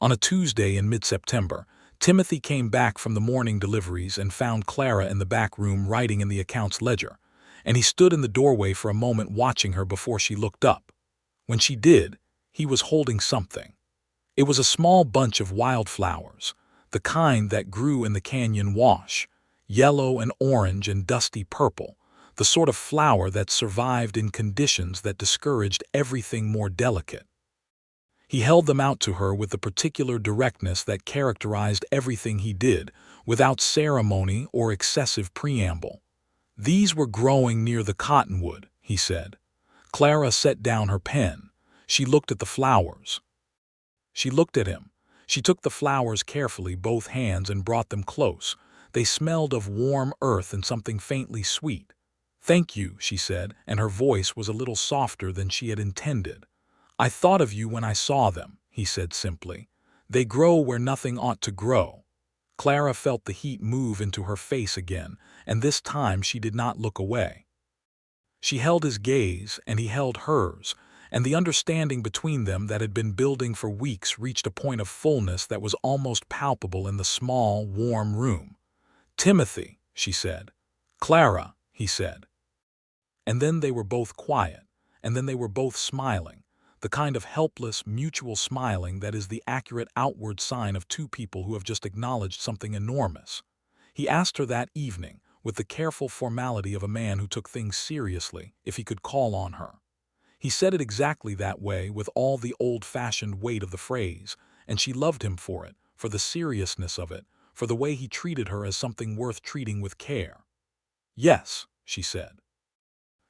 On a Tuesday in mid-September, Timothy came back from the morning deliveries and found Clara in the back room writing in the accounts ledger, and he stood in the doorway for a moment watching her before she looked up. When she did, he was holding something. It was a small bunch of wildflowers, the kind that grew in the canyon wash, yellow and orange and dusty purple, the sort of flower that survived in conditions that discouraged everything more delicate. He held them out to her with the particular directness that characterized everything he did, without ceremony or excessive preamble. "These were growing near the cottonwood," he said. Clara set down her pen. She looked at the flowers. She looked at him. She took the flowers carefully, both hands, and brought them close. They smelled of warm earth and something faintly sweet. "Thank you," she said, and her voice was a little softer than she had intended. "I thought of you when I saw them," he said simply. "They grow where nothing ought to grow." Clara felt the heat move into her face again, and this time she did not look away. She held his gaze, and he held hers, and the understanding between them that had been building for weeks reached a point of fullness that was almost palpable in the small, warm room. "Timothy," she said. "Clara," he said. And then they were both quiet, and then they were both smiling, the kind of helpless, mutual smiling that is the accurate outward sign of 2 people who have just acknowledged something enormous. He asked her that evening, with the careful formality of a man who took things seriously, if he could call on her. He said it exactly that way, with all the old-fashioned weight of the phrase, and she loved him for it, for the seriousness of it, for the way he treated her as something worth treating with care. "Yes," she said.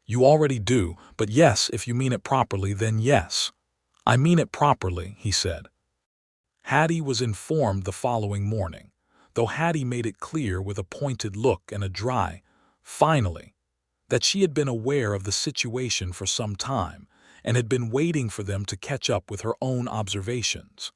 "You already do, but yes, if you mean it properly, then yes." "I mean it properly," he said. Hattie was informed the following morning, though Hattie made it clear with a pointed look and a dry, "Finally," that she had been aware of the situation for some time and had been waiting for them to catch up with her own observations.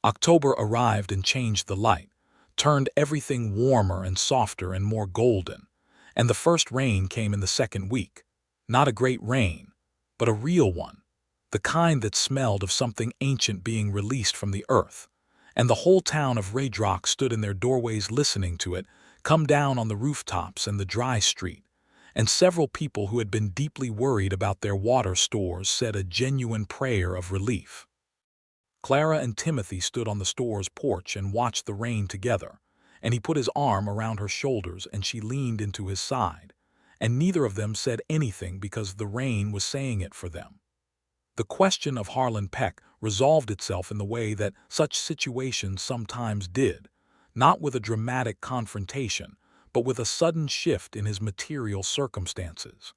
October arrived and changed the light, turned everything warmer and softer and more golden, and the first rain came in the second week. Not a great rain, but a real one, the kind that smelled of something ancient being released from the earth, and the whole town of Redrock stood in their doorways listening to it come down on the rooftops and the dry street, and several people who had been deeply worried about their water stores said a genuine prayer of relief. Clara and Timothy stood on the store's porch and watched the rain together, and he put his arm around her shoulders and she leaned into his side, and neither of them said anything because the rain was saying it for them. The question of Harlan Peck resolved itself in the way that such situations sometimes did, not with a dramatic confrontation, but with a sudden shift in his material circumstances.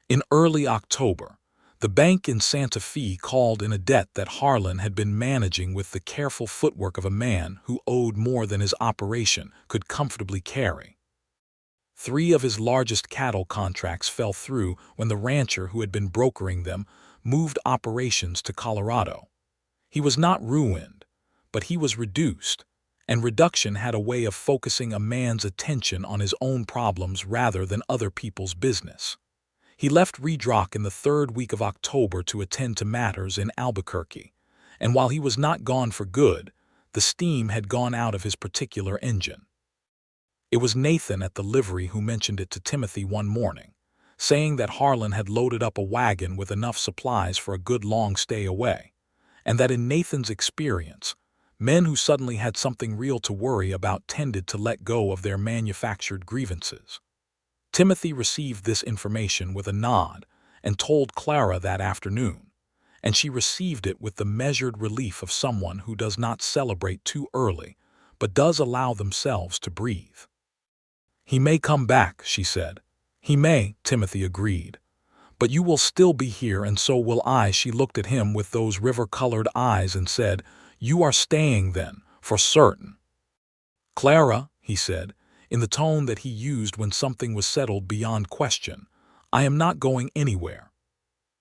In early October, the bank in Santa Fe called in a debt that Harlan had been managing with the careful footwork of a man who owed more than his operation could comfortably carry. 3 of his largest cattle contracts fell through when the rancher who had been brokering them moved operations to Colorado. He was not ruined, but he was reduced, and reduction had a way of focusing a man's attention on his own problems rather than other people's business. He left Redrock in the 3rd week of October to attend to matters in Albuquerque, and while he was not gone for good, the steam had gone out of his particular engine. It was Nathan at the livery who mentioned it to Timothy one morning, saying that Harlan had loaded up a wagon with enough supplies for a good long stay away, and that in Nathan's experience, men who suddenly had something real to worry about tended to let go of their manufactured grievances. Timothy received this information with a nod and told Clara that afternoon, and she received it with the measured relief of someone who does not celebrate too early, but does allow themselves to breathe. "He may come back," she said. "He may," Timothy agreed. "But you will still be here, and so will I." She looked at him with those river-colored eyes and said, "You are staying then, for certain." "Clara," he said, in the tone that he used when something was settled beyond question, "I am not going anywhere."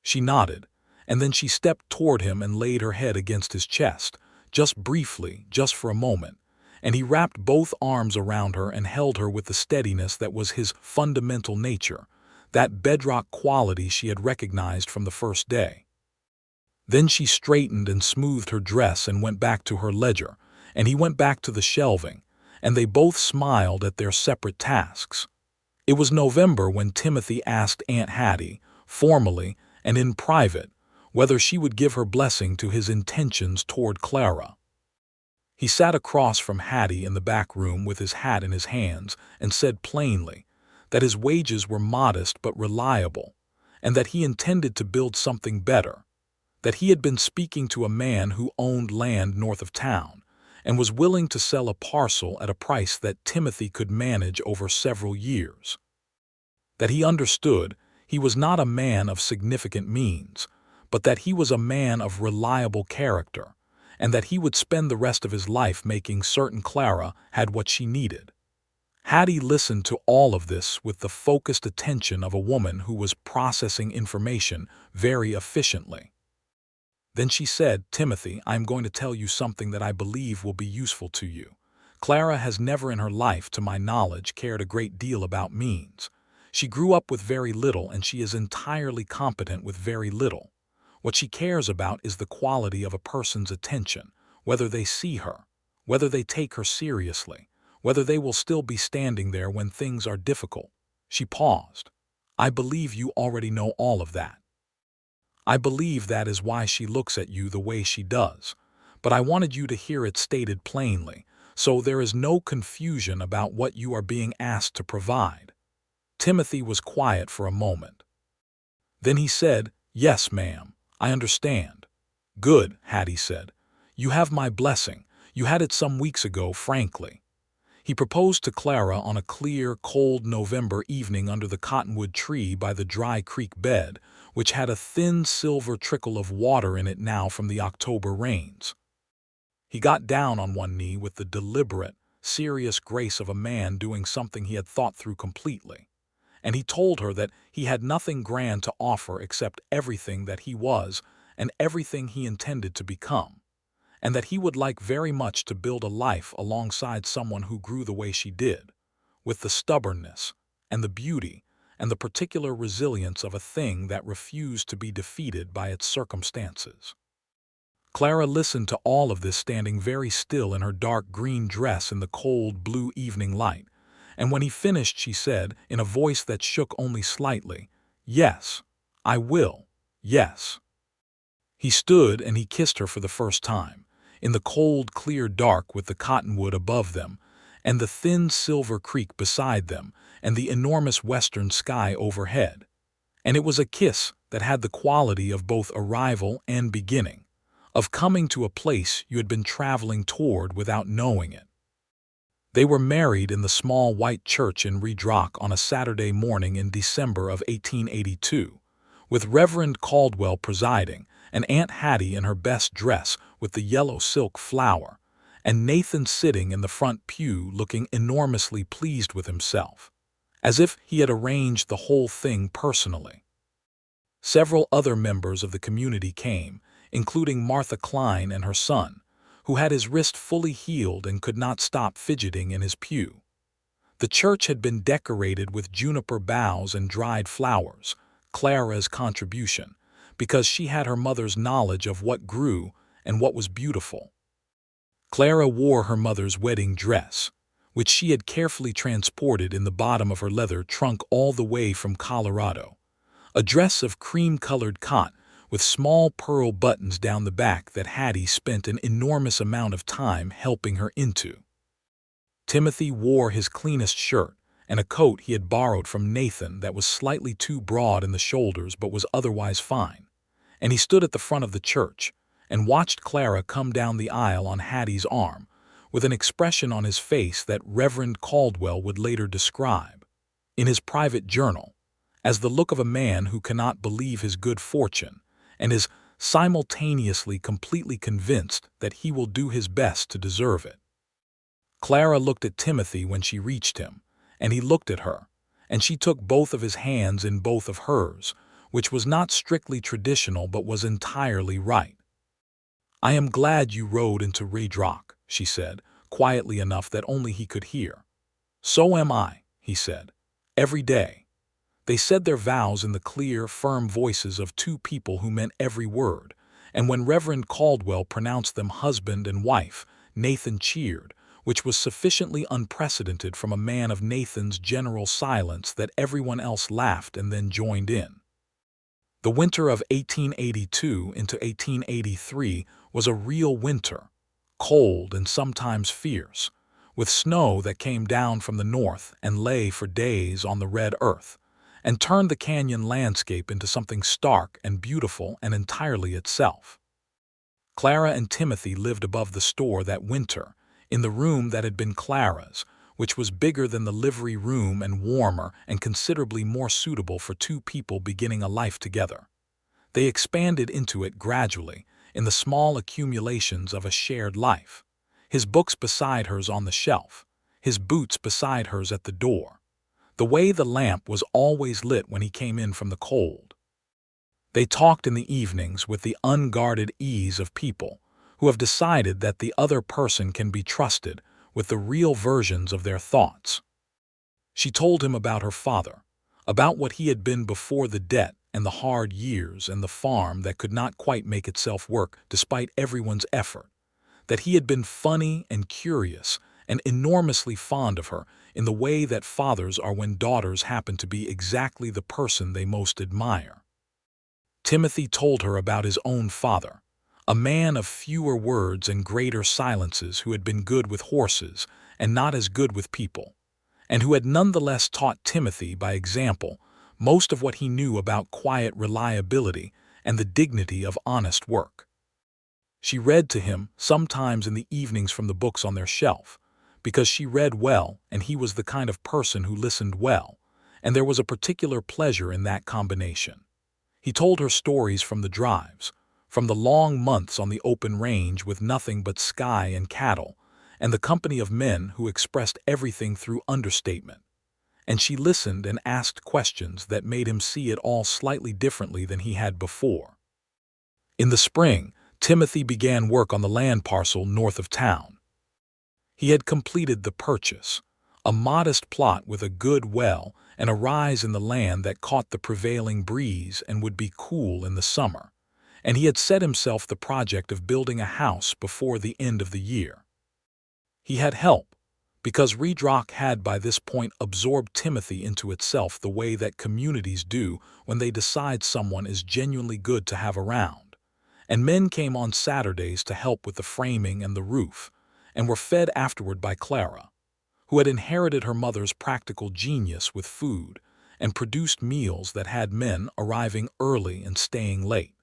She nodded, and then she stepped toward him and laid her head against his chest, just briefly, just for a moment, and he wrapped both arms around her and held her with the steadiness that was his fundamental nature, that bedrock quality she had recognized from the first day. Then she straightened and smoothed her dress and went back to her ledger, and he went back to the shelving, and they both smiled at their separate tasks. It was November when Timothy asked Aunt Hattie, formally and in private, whether she would give her blessing to his intentions toward Clara. He sat across from Hattie in the back room with his hat in his hands and said plainly that his wages were modest but reliable, and that he intended to build something better, that he had been speaking to a man who owned land north of town and was willing to sell a parcel at a price that Timothy could manage over several years. That he understood he was not a man of significant means, but that he was a man of reliable character, and that he would spend the rest of his life making certain Clara had what she needed. Hattie listened to all of this with the focused attention of a woman who was processing information very efficiently. Then she said, "Timothy, I am going to tell you something that I believe will be useful to you. Clara has never in her life, to my knowledge, cared a great deal about means. She grew up with very little, and she is entirely competent with very little. What she cares about is the quality of a person's attention, whether they see her, whether they take her seriously, whether they will still be standing there when things are difficult." She paused. "I believe you already know all of that. I believe that is why she looks at you the way she does, but I wanted you to hear it stated plainly, so there is no confusion about what you are being asked to provide." Timothy was quiet for a moment. Then he said, "Yes, ma'am, I understand." "Good," Hattie said. "You have my blessing. You had it some weeks ago, frankly." He proposed to Clara on a clear, cold November evening under the cottonwood tree by the dry creek bed, which had a thin silver trickle of water in it now from the October rains. He got down on one knee with the deliberate, serious grace of a man doing something he had thought through completely, and he told her that he had nothing grand to offer except everything that he was and everything he intended to become, and that he would like very much to build a life alongside someone who grew the way she did, with the stubbornness and the beauty and the particular resilience of a thing that refused to be defeated by its circumstances. Clara listened to all of this standing very still in her dark green dress in the cold blue evening light, and when he finished she said, in a voice that shook only slightly, "Yes, I will, yes." He stood and he kissed her for the first time, in the cold clear dark with the cottonwood above them, and the thin silver creek beside them, and the enormous western sky overhead. And it was a kiss that had the quality of both arrival and beginning, of coming to a place you had been traveling toward without knowing it. They were married in the small white church in Redrock on a Saturday morning in December of 1882, with Reverend Caldwell presiding, and Aunt Hattie in her best dress with the yellow silk flower, and Nathan sitting in the front pew looking enormously pleased with himself, as if he had arranged the whole thing personally. Several other members of the community came, including Martha Klein and her son, who had his wrist fully healed and could not stop fidgeting in his pew. The church had been decorated with juniper boughs and dried flowers, Clara's contribution, because she had her mother's knowledge of what grew and what was beautiful. Clara wore her mother's wedding dress, which she had carefully transported in the bottom of her leather trunk all the way from Colorado, a dress of cream-colored cotton with small pearl buttons down the back that Hattie spent an enormous amount of time helping her into. Timothy wore his cleanest shirt and a coat he had borrowed from Nathan that was slightly too broad in the shoulders but was otherwise fine, and he stood at the front of the church and watched Clara come down the aisle on Hattie's arm, with an expression on his face that Reverend Caldwell would later describe, in his private journal, as the look of a man who cannot believe his good fortune and is simultaneously completely convinced that he will do his best to deserve it. Clara looked at Timothy when she reached him, and he looked at her, and she took both of his hands in both of hers, which was not strictly traditional but was entirely right. "I am glad you rode into Redrock," she said, quietly enough that only he could hear. "So am I," he said, "every day." They said their vows in the clear, firm voices of two people who meant every word, and when Reverend Caldwell pronounced them husband and wife, Nathan cheered, which was sufficiently unprecedented from a man of Nathan's general silence that everyone else laughed and then joined in. The winter of 1882 into 1883 was a real winter, cold and sometimes fierce, with snow that came down from the north and lay for days on the red earth, and turned the canyon landscape into something stark and beautiful and entirely itself. Clara and Timothy lived above the store that winter, in the room that had been Clara's, which was bigger than the livery room and warmer and considerably more suitable for two people beginning a life together. They expanded into it gradually, in the small accumulations of a shared life, his books beside hers on the shelf, his boots beside hers at the door, the way the lamp was always lit when he came in from the cold. They talked in the evenings with the unguarded ease of people who have decided that the other person can be trusted with the real versions of their thoughts. She told him about her father, about what he had been before the debt and the hard years and the farm that could not quite make itself work despite everyone's effort, that he had been funny and curious and enormously fond of her in the way that fathers are when daughters happen to be exactly the person they most admire. Timothy told her about his own father, a man of fewer words and greater silences who had been good with horses and not as good with people, and who had nonetheless taught Timothy by example most of what he knew about quiet reliability and the dignity of honest work. She read to him sometimes in the evenings from the books on their shelf, because she read well and he was the kind of person who listened well, and there was a particular pleasure in that combination. He told her stories from the drives, from the long months on the open range with nothing but sky and cattle, and the company of men who expressed everything through understatement. And she listened and asked questions that made him see it all slightly differently than he had before. In the spring, Timothy began work on the land parcel north of town. He had completed the purchase, a modest plot with a good well and a rise in the land that caught the prevailing breeze and would be cool in the summer, and he had set himself the project of building a house before the end of the year. He had help, because Redrock had by this point absorbed Timothy into itself the way that communities do when they decide someone is genuinely good to have around. And men came on Saturdays to help with the framing and the roof, and were fed afterward by Clara, who had inherited her mother's practical genius with food and produced meals that had men arriving early and staying late.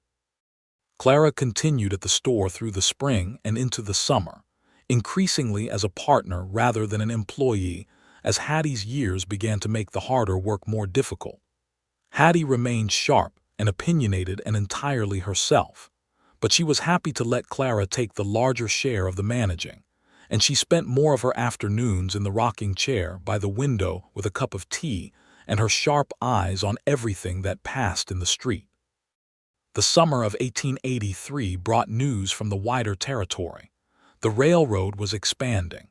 Clara continued at the store through the spring and into the summer, increasingly as a partner rather than an employee, as Hattie's years began to make the harder work more difficult. Hattie remained sharp and opinionated and entirely herself, but she was happy to let Clara take the larger share of the managing, and she spent more of her afternoons in the rocking chair by the window with a cup of tea and her sharp eyes on everything that passed in the street. The summer of 1883 brought news from the wider territory. The railroad was expanding.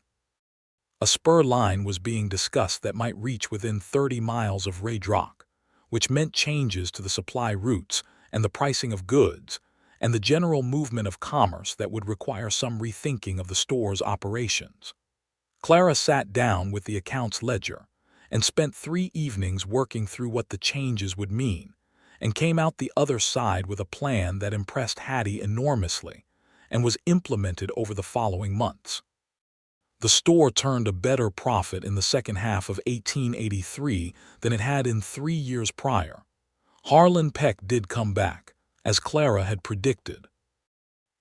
A spur line was being discussed that might reach within 30 miles of Redrock, which meant changes to the supply routes and the pricing of goods, and the general movement of commerce that would require some rethinking of the store's operations. Clara sat down with the accounts ledger and spent 3 evenings working through what the changes would mean, and came out the other side with a plan that impressed Hattie enormously and was implemented over the following months. The store turned a better profit in the second half of 1883 than it had in 3 years prior. Harlan Peck did come back, as Clara had predicted.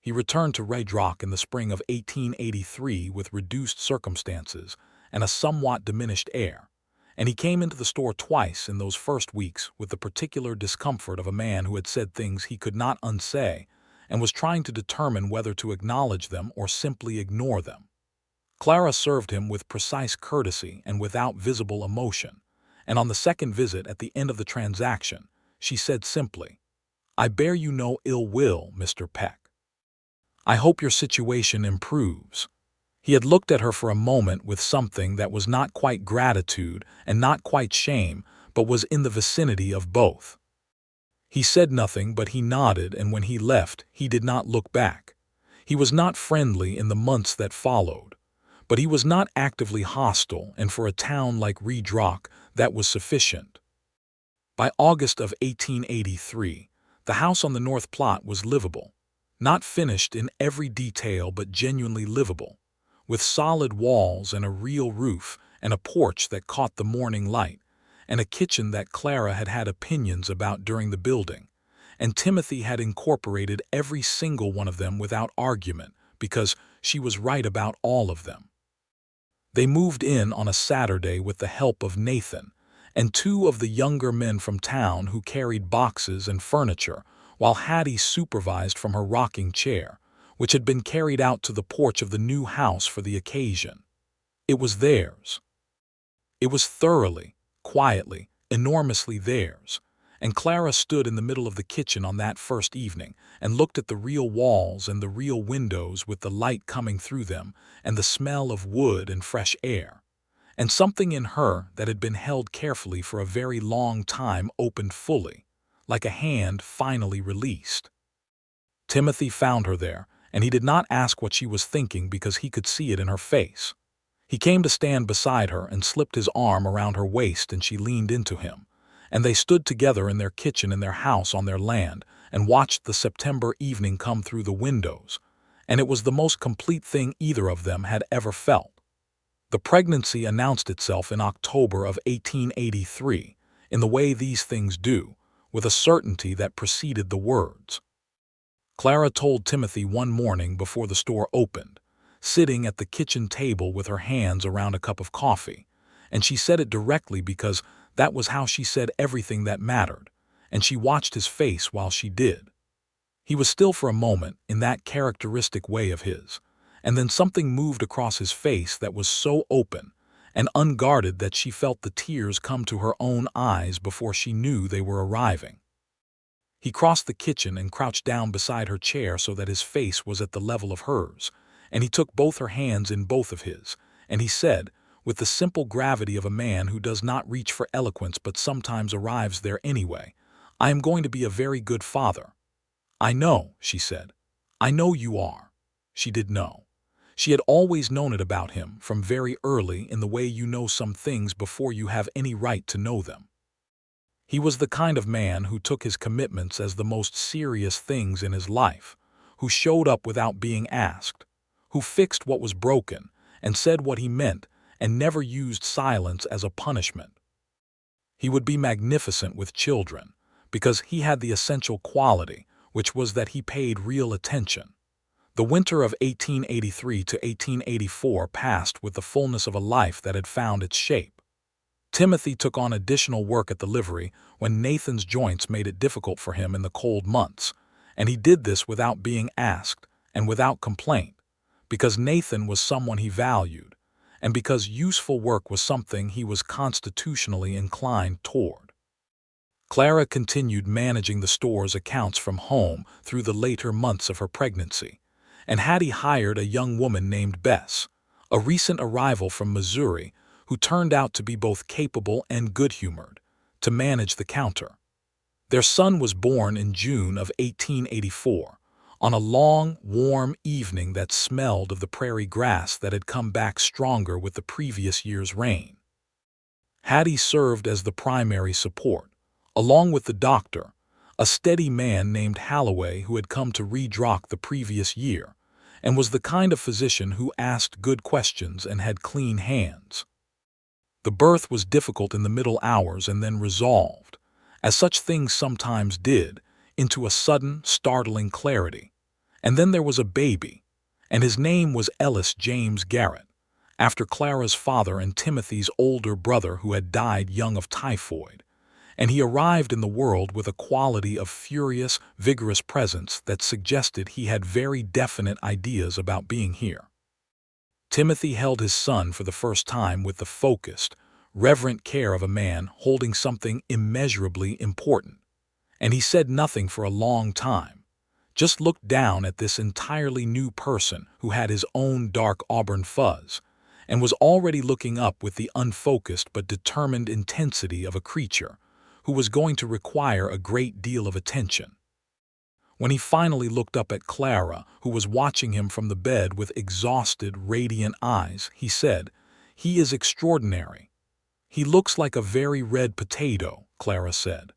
He returned to Redrock in the spring of 1883 with reduced circumstances and a somewhat diminished air, and he came into the store twice in those first weeks with the particular discomfort of a man who had said things he could not unsay and was trying to determine whether to acknowledge them or simply ignore them. Clara served him with precise courtesy and without visible emotion, and on the second visit at the end of the transaction, she said simply, "I bear you no ill will, Mr. Peck. I hope your situation improves." He had looked at her for a moment with something that was not quite gratitude and not quite shame, but was in the vicinity of both. He said nothing, but he nodded, and when he left, he did not look back. He was not friendly in the months that followed, but he was not actively hostile, and for a town like Redrock, that was sufficient. By August of 1883, the house on the North Plot was livable, not finished in every detail but genuinely livable, with solid walls and a real roof and a porch that caught the morning light, and a kitchen that Clara had had opinions about during the building, and Timothy had incorporated every single one of them without argument because she was right about all of them. They moved in on a Saturday with the help of Nathan and 2 of the younger men from town who carried boxes and furniture, while Hattie supervised from her rocking chair, which had been carried out to the porch of the new house for the occasion. It was theirs. It was thoroughly, quietly, enormously theirs, and Clara stood in the middle of the kitchen on that first evening and looked at the real walls and the real windows with the light coming through them and the smell of wood and fresh air, and something in her that had been held carefully for a very long time opened fully, like a hand finally released. Timothy found her there, and he did not ask what she was thinking because he could see it in her face. He came to stand beside her and slipped his arm around her waist, and she leaned into him, and they stood together in their kitchen in their house on their land and watched the September evening come through the windows, and it was the most complete thing either of them had ever felt. The pregnancy announced itself in October of 1883, in the way these things do, with a certainty that preceded the words. Clara told Timothy one morning before the store opened, sitting at the kitchen table with her hands around a cup of coffee, and she said it directly because that was how she said everything that mattered, and she watched his face while she did. He was still for a moment in that characteristic way of his, and then something moved across his face that was so open and unguarded that she felt the tears come to her own eyes before she knew they were arriving. He crossed the kitchen and crouched down beside her chair so that his face was at the level of hers, and he took both her hands in both of his, and he said, with the simple gravity of a man who does not reach for eloquence but sometimes arrives there anyway, "I am going to be a very good father. "I know," she said. "I know you are." She did know. She had always known it about him from very early, in the way you know some things before you have any right to know them. He was the kind of man who took his commitments as the most serious things in his life, who showed up without being asked, who fixed what was broken and said what he meant and never used silence as a punishment. He would be magnificent with children because he had the essential quality, which was that he paid real attention. The winter of 1883 to 1884 passed with the fullness of a life that had found its shape. Timothy took on additional work at the livery when Nathan's joints made it difficult for him in the cold months, and he did this without being asked and without complaint, because Nathan was someone he valued, and because useful work was something he was constitutionally inclined toward. Clara continued managing the store's accounts from home through the later months of her pregnancy, and Hattie hired a young woman named Bess, a recent arrival from Missouri who turned out to be both capable and good-humored, to manage the counter. Their son was born in June of 1884, on a long, warm evening that smelled of the prairie grass that had come back stronger with the previous year's rain. Hattie served as the primary support, along with the doctor, a steady man named Holloway who had come to Redrock the previous year, and was the kind of physician who asked good questions and had clean hands. The birth was difficult in the middle hours and then resolved, as such things sometimes did, into a sudden, startling clarity. And then there was a baby, and his name was Ellis James Garrett, after Clara's father and Timothy's older brother who had died young of typhoid, and he arrived in the world with a quality of furious, vigorous presence that suggested he had very definite ideas about being here. Timothy held his son for the first time with the focused, reverent care of a man holding something immeasurably important, and he said nothing for a long time, just looked down at this entirely new person who had his own dark auburn fuzz, and was already looking up with the unfocused but determined intensity of a creature who was going to require a great deal of attention. When he finally looked up at Clara, who was watching him from the bed with exhausted, radiant eyes, he said, "He is extraordinary." "He looks like a very red potato," Clara said.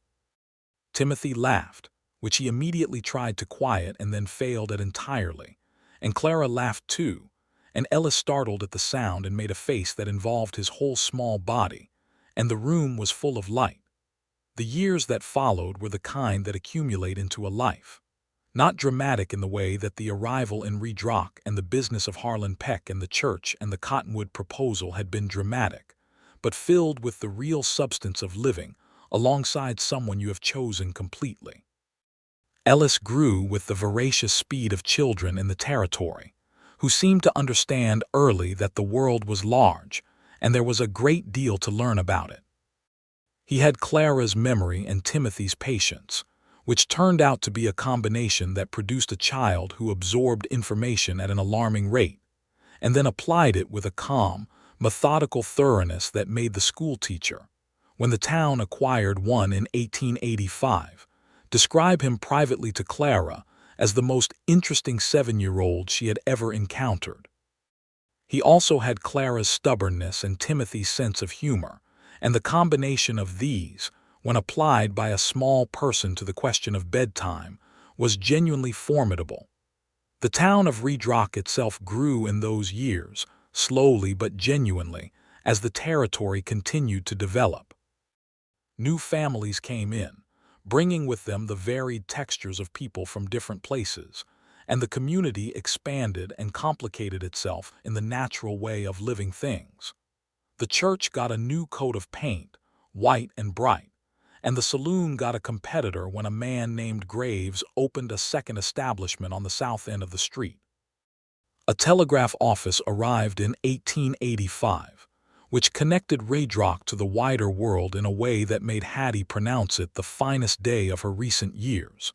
Timothy laughed, which he immediately tried to quiet and then failed at entirely, and Clara laughed too, and Ellis startled at the sound and made a face that involved his whole small body, and the room was full of light. The years that followed were the kind that accumulate into a life. Not dramatic in the way that the arrival in Redrock and the business of Harlan Peck and the church and the Cottonwood proposal had been dramatic, but filled with the real substance of living alongside someone you have chosen completely. Ellis grew with the voracious speed of children in the territory, who seemed to understand early that the world was large and there was a great deal to learn about it. He had Clara's memory and Timothy's patience, which turned out to be a combination that produced a child who absorbed information at an alarming rate, and then applied it with a calm, methodical thoroughness that made the schoolteacher, when the town acquired one in 1885, describe him privately to Clara as the most interesting 7-year-old she had ever encountered. He also had Clara's stubbornness and Timothy's sense of humor, and the combination of these, when applied by a small person to the question of bedtime, was genuinely formidable. The town of Redrock itself grew in those years, slowly but genuinely, as the territory continued to develop. New families came in, bringing with them the varied textures of people from different places, and the community expanded and complicated itself in the natural way of living things. The church got a new coat of paint, white and bright, and the saloon got a competitor when a man named Graves opened a second establishment on the south end of the street. A telegraph office arrived in 1885, which connected Redrock to the wider world in a way that made Hattie pronounce it the finest day of her recent years,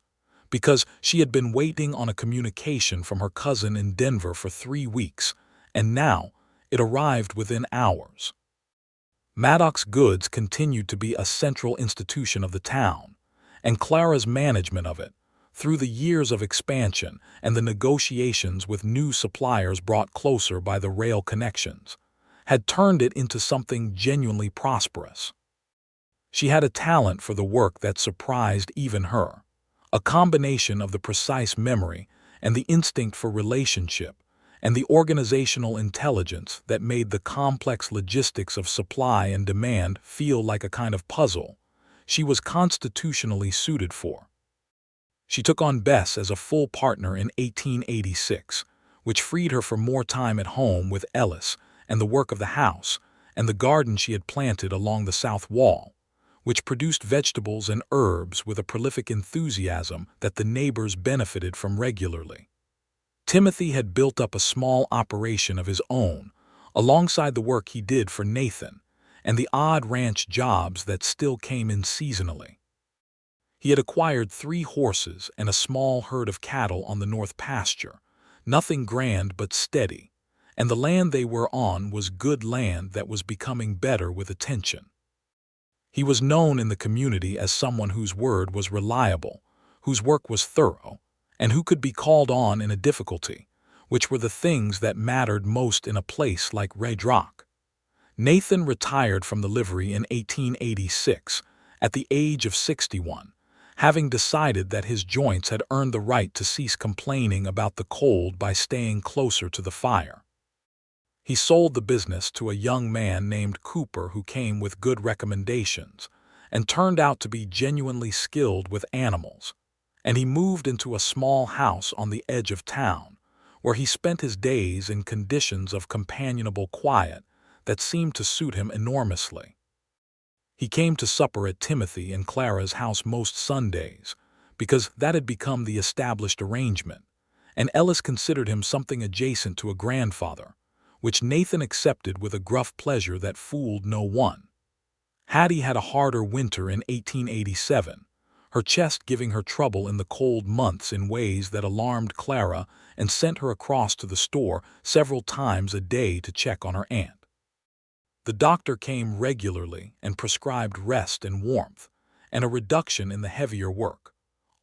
because she had been waiting on a communication from her cousin in Denver for 3 weeks, and now it arrived within hours. Maddox Goods continued to be a central institution of the town, and Clara's management of it, through the years of expansion and the negotiations with new suppliers brought closer by the rail connections, had turned it into something genuinely prosperous. She had a talent for the work that surprised even her, a combination of the precise memory and the instinct for relationship and the organizational intelligence that made the complex logistics of supply and demand feel like a kind of puzzle she was constitutionally suited for. She took on Bess as a full partner in 1886, which freed her for more time at home with Ellis and the work of the house and the garden she had planted along the south wall, which produced vegetables and herbs with a prolific enthusiasm that the neighbors benefited from regularly. Timothy had built up a small operation of his own, alongside the work he did for Nathan, and the odd ranch jobs that still came in seasonally. He had acquired 3 horses and a small herd of cattle on the north pasture, nothing grand but steady, and the land they were on was good land that was becoming better with attention. He was known in the community as someone whose word was reliable, whose work was thorough, and who could be called on in a difficulty, which were the things that mattered most in a place like Redrock. Nathan retired from the livery in 1886, at the age of 61, having decided that his joints had earned the right to cease complaining about the cold by staying closer to the fire. He sold the business to a young man named Cooper who came with good recommendations and turned out to be genuinely skilled with animals, and he moved into a small house on the edge of town, where he spent his days in conditions of companionable quiet that seemed to suit him enormously. He came to supper at Timothy and Clara's house most Sundays, because that had become the established arrangement, and Ellis considered him something adjacent to a grandfather, which Nathan accepted with a gruff pleasure that fooled no one. Hattie had a harder winter in 1887, her chest giving her trouble in the cold months in ways that alarmed Clara and sent her across to the store several times a day to check on her aunt. The doctor came regularly and prescribed rest and warmth, and a reduction in the heavier work,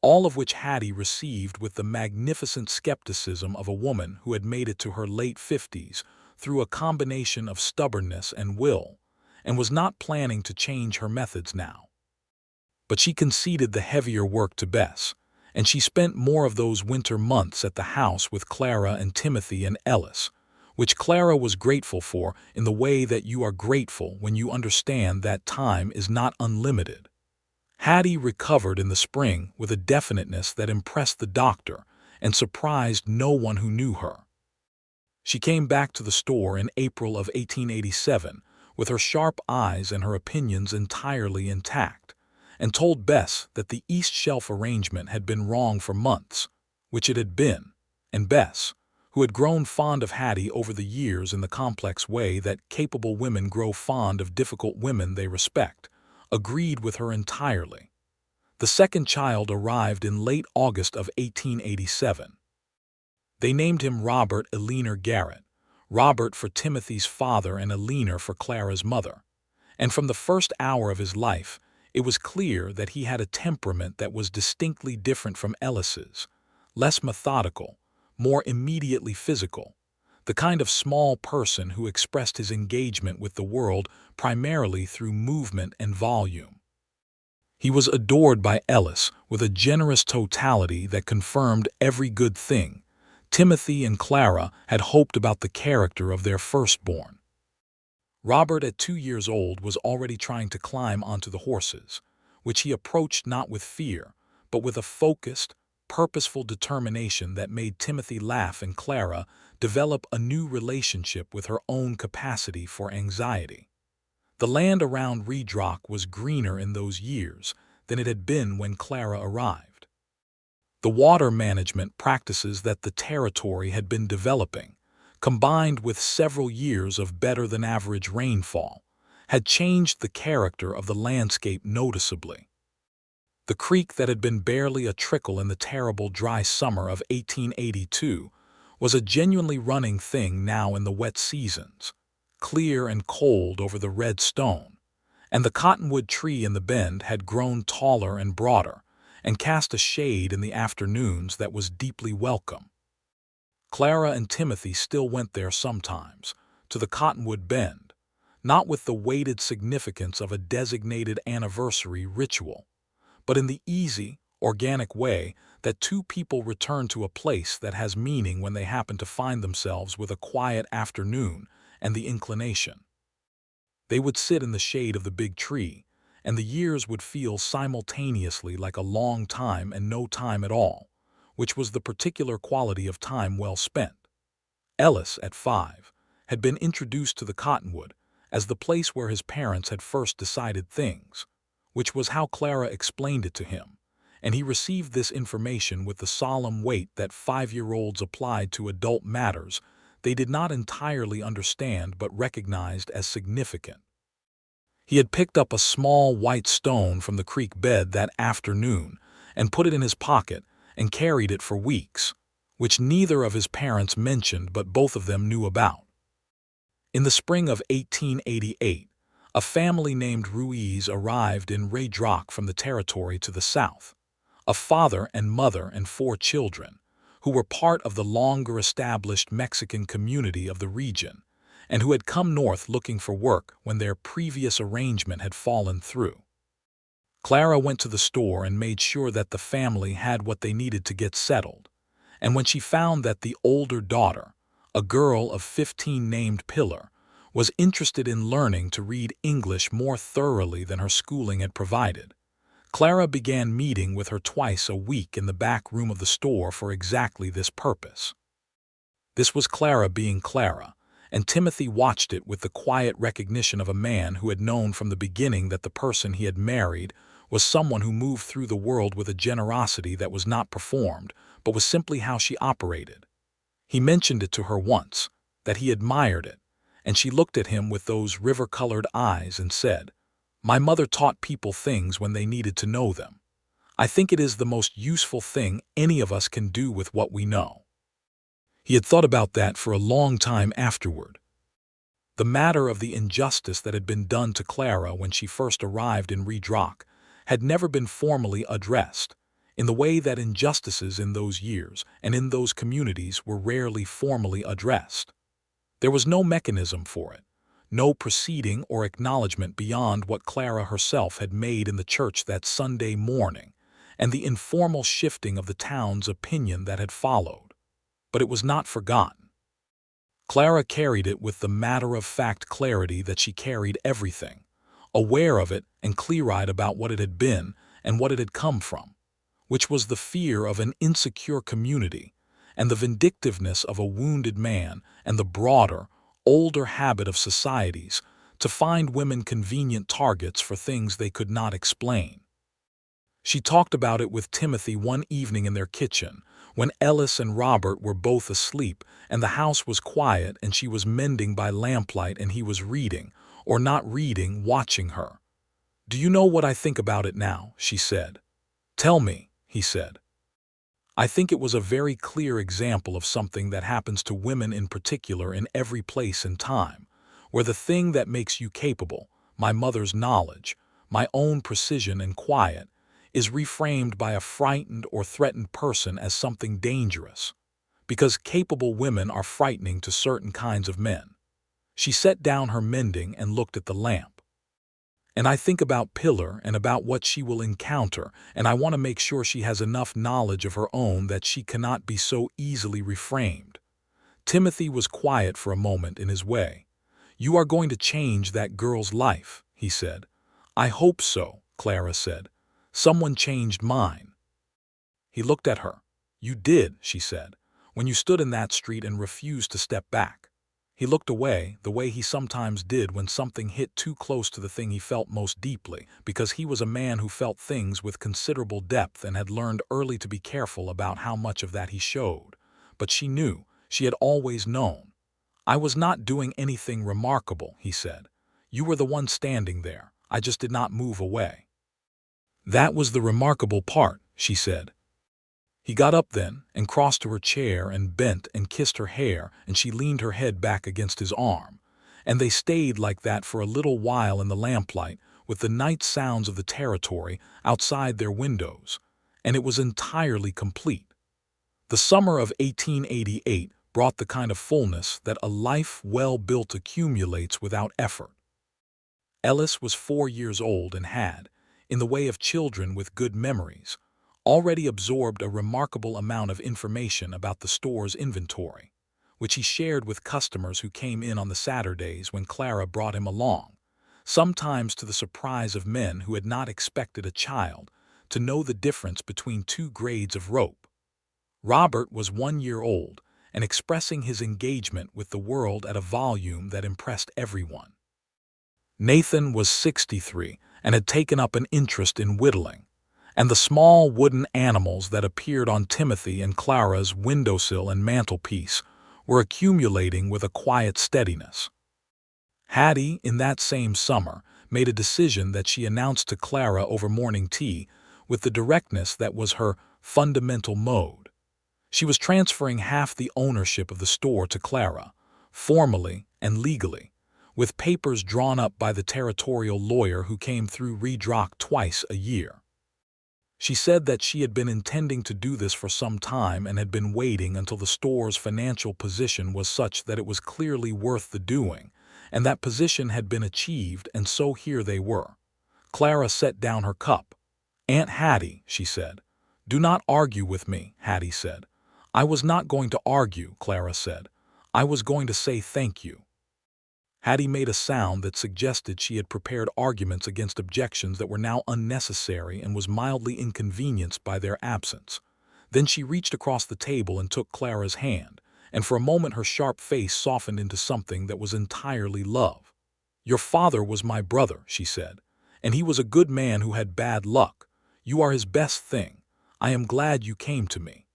all of which Hattie received with the magnificent skepticism of a woman who had made it to her late 50s through a combination of stubbornness and will, and was not planning to change her methods now. But she conceded the heavier work to Bess, and she spent more of those winter months at the house with Clara and Timothy and Ellis, which Clara was grateful for in the way that you are grateful when you understand that time is not unlimited. Hattie recovered in the spring with a definiteness that impressed the doctor and surprised no one who knew her. She came back to the store in April of 1887 with her sharp eyes and her opinions entirely intact, and told Bess that the East Shelf arrangement had been wrong for months, which it had been, and Bess, who had grown fond of Hattie over the years in the complex way that capable women grow fond of difficult women they respect, agreed with her entirely. The second child arrived in late August of 1887. They named him Robert Eleanor Garrett, Robert for Timothy's father and Eleanor for Clara's mother, and from the first hour of his life, it was clear that he had a temperament that was distinctly different from Ellis's, less methodical, more immediately physical, the kind of small person who expressed his engagement with the world primarily through movement and volume. He was adored by Ellis with a generous totality that confirmed every good thing Timothy and Clara had hoped about the character of their firstborn. Robert, at 2 years old, was already trying to climb onto the horses, which he approached not with fear, but with a focused, purposeful determination that made Timothy laugh and Clara develop a new relationship with her own capacity for anxiety. The land around Redrock was greener in those years than it had been when Clara arrived. The water management practices that the territory had been developing, combined with several years of better-than-average rainfall, had changed the character of the landscape noticeably. The creek that had been barely a trickle in the terrible dry summer of 1882 was a genuinely running thing now in the wet seasons, clear and cold over the red stone, and the cottonwood tree in the bend had grown taller and broader, and cast a shade in the afternoons that was deeply welcome. Clara and Timothy still went there sometimes, to the Cottonwood Bend, not with the weighted significance of a designated anniversary ritual, but in the easy, organic way that two people return to a place that has meaning when they happen to find themselves with a quiet afternoon and the inclination. They would sit in the shade of the big tree, and the years would feel simultaneously like a long time and no time at all, which was the particular quality of time well spent. Ellis, at 5, had been introduced to the Cottonwood as the place where his parents had first decided things, which was how Clara explained it to him, and he received this information with the solemn weight that 5-year-olds applied to adult matters they did not entirely understand but recognized as significant. He had picked up a small white stone from the creek bed that afternoon and put it in his pocket and carried it for weeks, which neither of his parents mentioned but both of them knew about. In the spring of 1888, a family named Ruiz arrived in Redrock from the territory to the south, a father and mother and 4 children, who were part of the longer-established Mexican community of the region, and who had come north looking for work when their previous arrangement had fallen through. Clara went to the store and made sure that the family had what they needed to get settled, and when she found that the older daughter, a girl of 15 named Pillar, was interested in learning to read English more thoroughly than her schooling had provided, Clara began meeting with her twice a week in the back room of the store for exactly this purpose. This was Clara being Clara, and Timothy watched it with the quiet recognition of a man who had known from the beginning that the person he had married was someone who moved through the world with a generosity that was not performed, but was simply how she operated. He mentioned it to her once, that he admired it, and she looked at him with those river-colored eyes and said, "My mother taught people things when they needed to know them. I think it is the most useful thing any of us can do with what we know." He had thought about that for a long time afterward. The matter of the injustice that had been done to Clara when she first arrived in Redrock had never been formally addressed, in the way that injustices in those years and in those communities were rarely formally addressed. There was no mechanism for it, no proceeding or acknowledgement beyond what Clara herself had made in the church that Sunday morning, and the informal shifting of the town's opinion that had followed. But it was not forgotten. Clara carried it with the matter-of-fact clarity that she carried everything, aware of it and clear-eyed about what it had been and what it had come from, which was the fear of an insecure community and the vindictiveness of a wounded man and the broader, older habit of societies to find women convenient targets for things they could not explain. She talked about it with Timothy one evening in their kitchen, when Ellis and Robert were both asleep and the house was quiet and she was mending by lamplight and he was reading, or not reading, watching her. "Do you know what I think about it now?" she said. "Tell me," he said. I think it was a very clear example of something that happens to women in particular in every place and time, where the thing that makes you capable, my mother's knowledge, my own precision and quiet, is reframed by a frightened or threatened person as something dangerous, because capable women are frightening to certain kinds of men. She set down her mending and looked at the lamp. "And I think about Pillar and about what she will encounter, and I want to make sure she has enough knowledge of her own that she cannot be so easily reframed." Timothy was quiet for a moment in his way. "You are going to change that girl's life," he said. "I hope so," Clara said. "Someone changed mine." He looked at her. "You did," she said, "when you stood in that street and refused to step back." He looked away, the way he sometimes did when something hit too close to the thing he felt most deeply, because he was a man who felt things with considerable depth and had learned early to be careful about how much of that he showed. But she knew, she had always known. "I was not doing anything remarkable," he said. "You were the one standing there. I just did not move away." "That was the remarkable part," she said. He got up then and crossed to her chair and bent and kissed her hair, and she leaned her head back against his arm. And they stayed like that for a little while in the lamplight, with the night sounds of the territory outside their windows, and it was entirely complete. The summer of 1888 brought the kind of fullness that a life well built accumulates without effort. Ellis was 4 years old and had, in the way of children with good memories, already absorbed a remarkable amount of information about the store's inventory, which he shared with customers who came in on the Saturdays when Clara brought him along, sometimes to the surprise of men who had not expected a child to know the difference between two grades of rope. Robert was 1 year old and expressing his engagement with the world at a volume that impressed everyone. Nathan was 63 and had taken up an interest in whittling, and the small wooden animals that appeared on Timothy and Clara's windowsill and mantelpiece were accumulating with a quiet steadiness. Hattie, in that same summer, made a decision that she announced to Clara over morning tea with the directness that was her fundamental mode. She was transferring half the ownership of the store to Clara, formally and legally, with papers drawn up by the territorial lawyer who came through Redrock twice a year. She said that she had been intending to do this for some time and had been waiting until the store's financial position was such that it was clearly worth the doing, and that position had been achieved, and so here they were. Clara set down her cup. "Aunt Hattie," she said. "Do not argue with me," Hattie said. "I was not going to argue," Clara said. "I was going to say thank you." Hattie made a sound that suggested she had prepared arguments against objections that were now unnecessary and was mildly inconvenienced by their absence. Then she reached across the table and took Clara's hand, and for a moment her sharp face softened into something that was entirely love. "Your father was my brother," she said, "and he was a good man who had bad luck. You are his best thing. I am glad you came to me."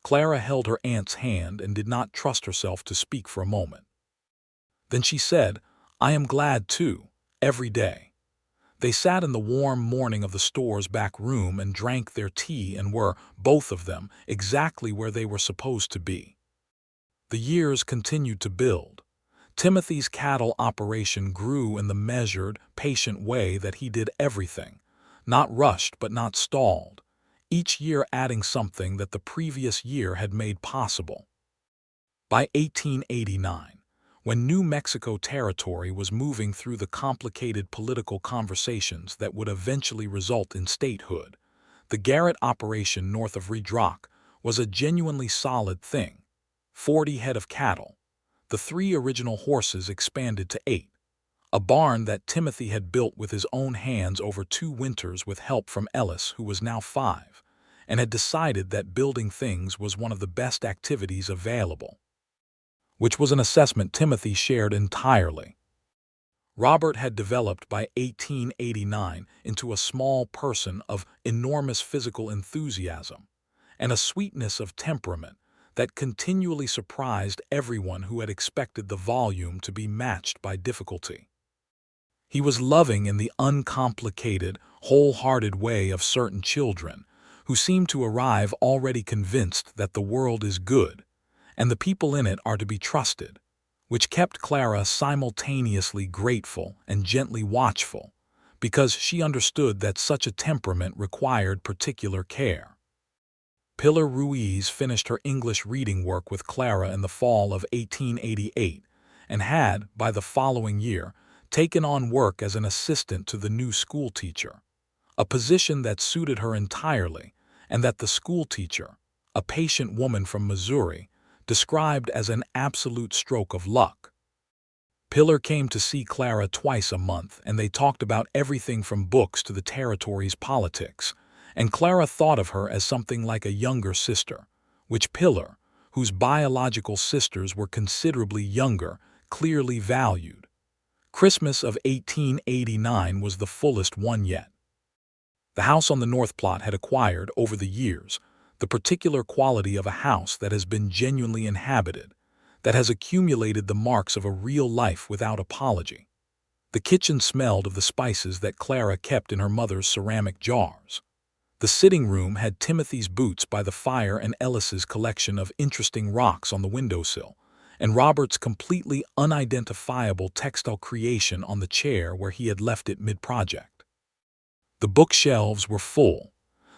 Clara held her aunt's hand and did not trust herself to speak for a moment. Then she said, "I am glad too, every day." They sat in the warm morning of the store's back room and drank their tea and were, both of them, exactly where they were supposed to be. The years continued to build. Timothy's cattle operation grew in the measured, patient way that he did everything, not rushed but not stalled, each year adding something that the previous year had made possible. By 1889, when New Mexico Territory was moving through the complicated political conversations that would eventually result in statehood, the Garrett operation north of Redrock was a genuinely solid thing. 40 head of cattle, the 3 original horses expanded to 8, a barn that Timothy had built with his own hands over 2 winters with help from Ellis, who was now 5, and had decided that building things was one of the best activities available, which was an assessment Timothy shared entirely. Robert had developed by 1889 into a small person of enormous physical enthusiasm and a sweetness of temperament that continually surprised everyone who had expected the volume to be matched by difficulty. He was loving in the uncomplicated, wholehearted way of certain children who seem to arrive already convinced that the world is good and the people in it are to be trusted, which kept Clara simultaneously grateful and gently watchful, because she understood that such a temperament required particular care. Pilar Ruiz finished her English reading work with Clara in the fall of 1888 and had, by the following year, taken on work as an assistant to the new schoolteacher, a position that suited her entirely and that the schoolteacher, a patient woman from Missouri, described as an absolute stroke of luck. Pilar came to see Clara twice a month, and they talked about everything from books to the territory's politics, and Clara thought of her as something like a younger sister, which Pilar, whose biological sisters were considerably younger, clearly valued. Christmas of 1889 was the fullest one yet. The house on the North Plot had acquired, over the years, the particular quality of a house that has been genuinely inhabited, that has accumulated the marks of a real life without apology. The kitchen smelled of the spices that Clara kept in her mother's ceramic jars. The sitting room had Timothy's boots by the fire and Ellis's collection of interesting rocks on the windowsill, and Robert's completely unidentifiable textile creation on the chair where he had left it mid-project. The bookshelves were full.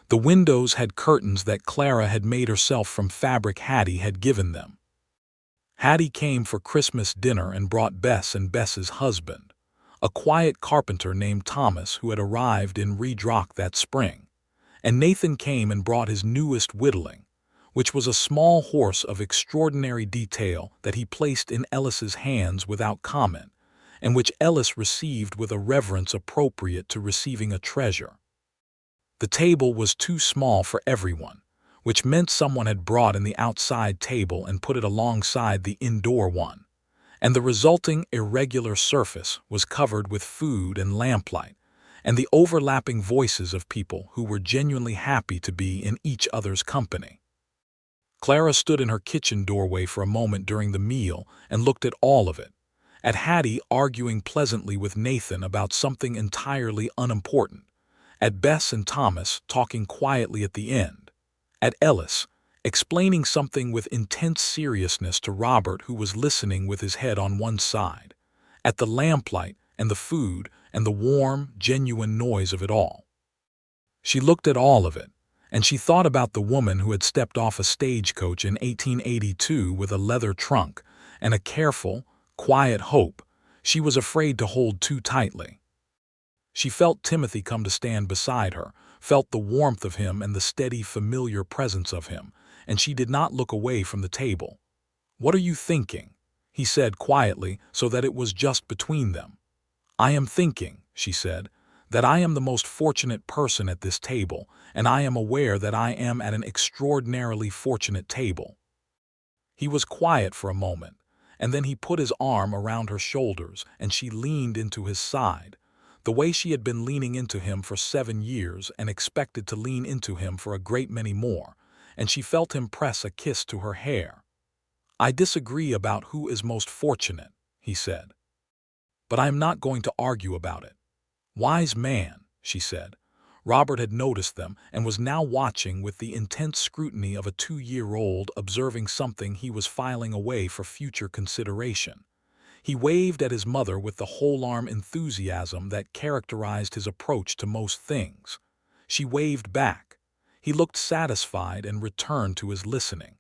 The windows had curtains that Clara had made herself from fabric Hattie had given them. Hattie came for Christmas dinner and brought Bess and Bess's husband, a quiet carpenter named Thomas who had arrived in Redrock that spring, and Nathan came and brought his newest whittling, which was a small horse of extraordinary detail that he placed in Ellis's hands without comment, and which Ellis received with a reverence appropriate to receiving a treasure. The table was too small for everyone, which meant someone had brought in the outside table and put it alongside the indoor one, and the resulting irregular surface was covered with food and lamplight, and the overlapping voices of people who were genuinely happy to be in each other's company. Clara stood in her kitchen doorway for a moment during the meal and looked at all of it, at Hattie arguing pleasantly with Nathan about something entirely unimportant, at Bess and Thomas talking quietly at the end, at Ellis explaining something with intense seriousness to Robert who was listening with his head on one side, at the lamplight and the food and the warm, genuine noise of it all. She looked at all of it, and she thought about the woman who had stepped off a stagecoach in 1882 with a leather trunk and a careful, quiet hope she was afraid to hold too tightly. She felt Timothy come to stand beside her, felt the warmth of him and the steady, familiar presence of him, and she did not look away from the table. "What are you thinking?" he said quietly so that it was just between them. "I am thinking," she said, "that I am the most fortunate person at this table, and I am aware that I am at an extraordinarily fortunate table." He was quiet for a moment, and then he put his arm around her shoulders and she leaned into his side, the way she had been leaning into him for 7 years and expected to lean into him for a great many more, and she felt him press a kiss to her hair. "I disagree about who is most fortunate," he said, "but I am not going to argue about it." "Wise man," she said. Robert had noticed them and was now watching with the intense scrutiny of a 2-year-old observing something he was filing away for future consideration. He waved at his mother with the whole-arm enthusiasm that characterized his approach to most things. She waved back. He looked satisfied and returned to his listening.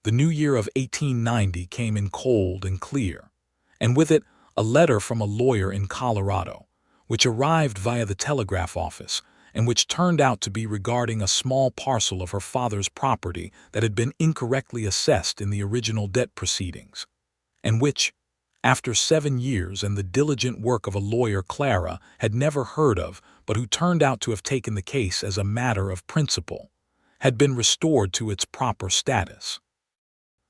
The new year of 1890 came in cold and clear, and with it a letter from a lawyer in Colorado, which arrived via the telegraph office and which turned out to be regarding a small parcel of her father's property that had been incorrectly assessed in the original debt proceedings, and which, after 7 years and the diligent work of a lawyer Clara had never heard of but who turned out to have taken the case as a matter of principle, had been restored to its proper status.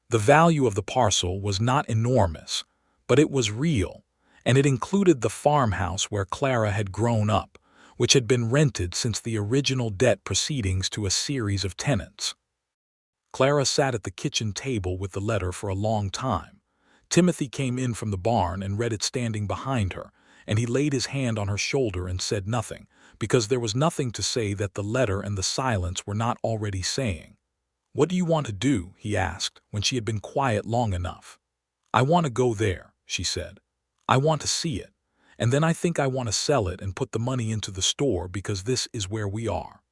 The value of the parcel was not enormous, but it was real, and it included the farmhouse where Clara had grown up, which had been rented since the original debt proceedings to a series of tenants. Clara sat at the kitchen table with the letter for a long time. Timothy came in from the barn and read it standing behind her, and he laid his hand on her shoulder and said nothing, because there was nothing to say that the letter and the silence were not already saying. "What do you want to do?" he asked, when she had been quiet long enough. "I want to go there," she said. "I want to see it, and then I think I want to sell it and put the money into the store because this is where we are."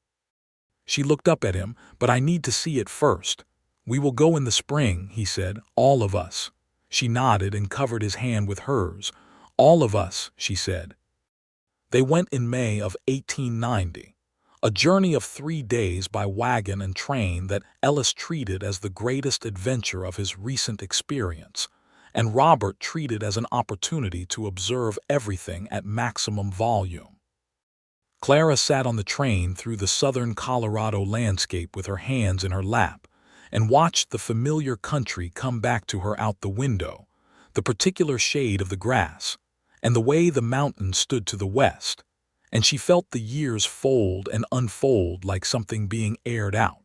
She looked up at him. "But I need to see it first." "We will go in the spring," he said, "all of us." She nodded and covered his hand with hers. "All of us," she said. They went in May of 1890, a journey of 3 days by wagon and train that Ellis treated as the greatest adventure of his recent experience, and Robert treated as an opportunity to observe everything at maximum volume. Clara sat on the train through the southern Colorado landscape with her hands in her lap, and watched the familiar country come back to her out the window, the particular shade of the grass, and the way the mountains stood to the west, and she felt the years fold and unfold like something being aired out.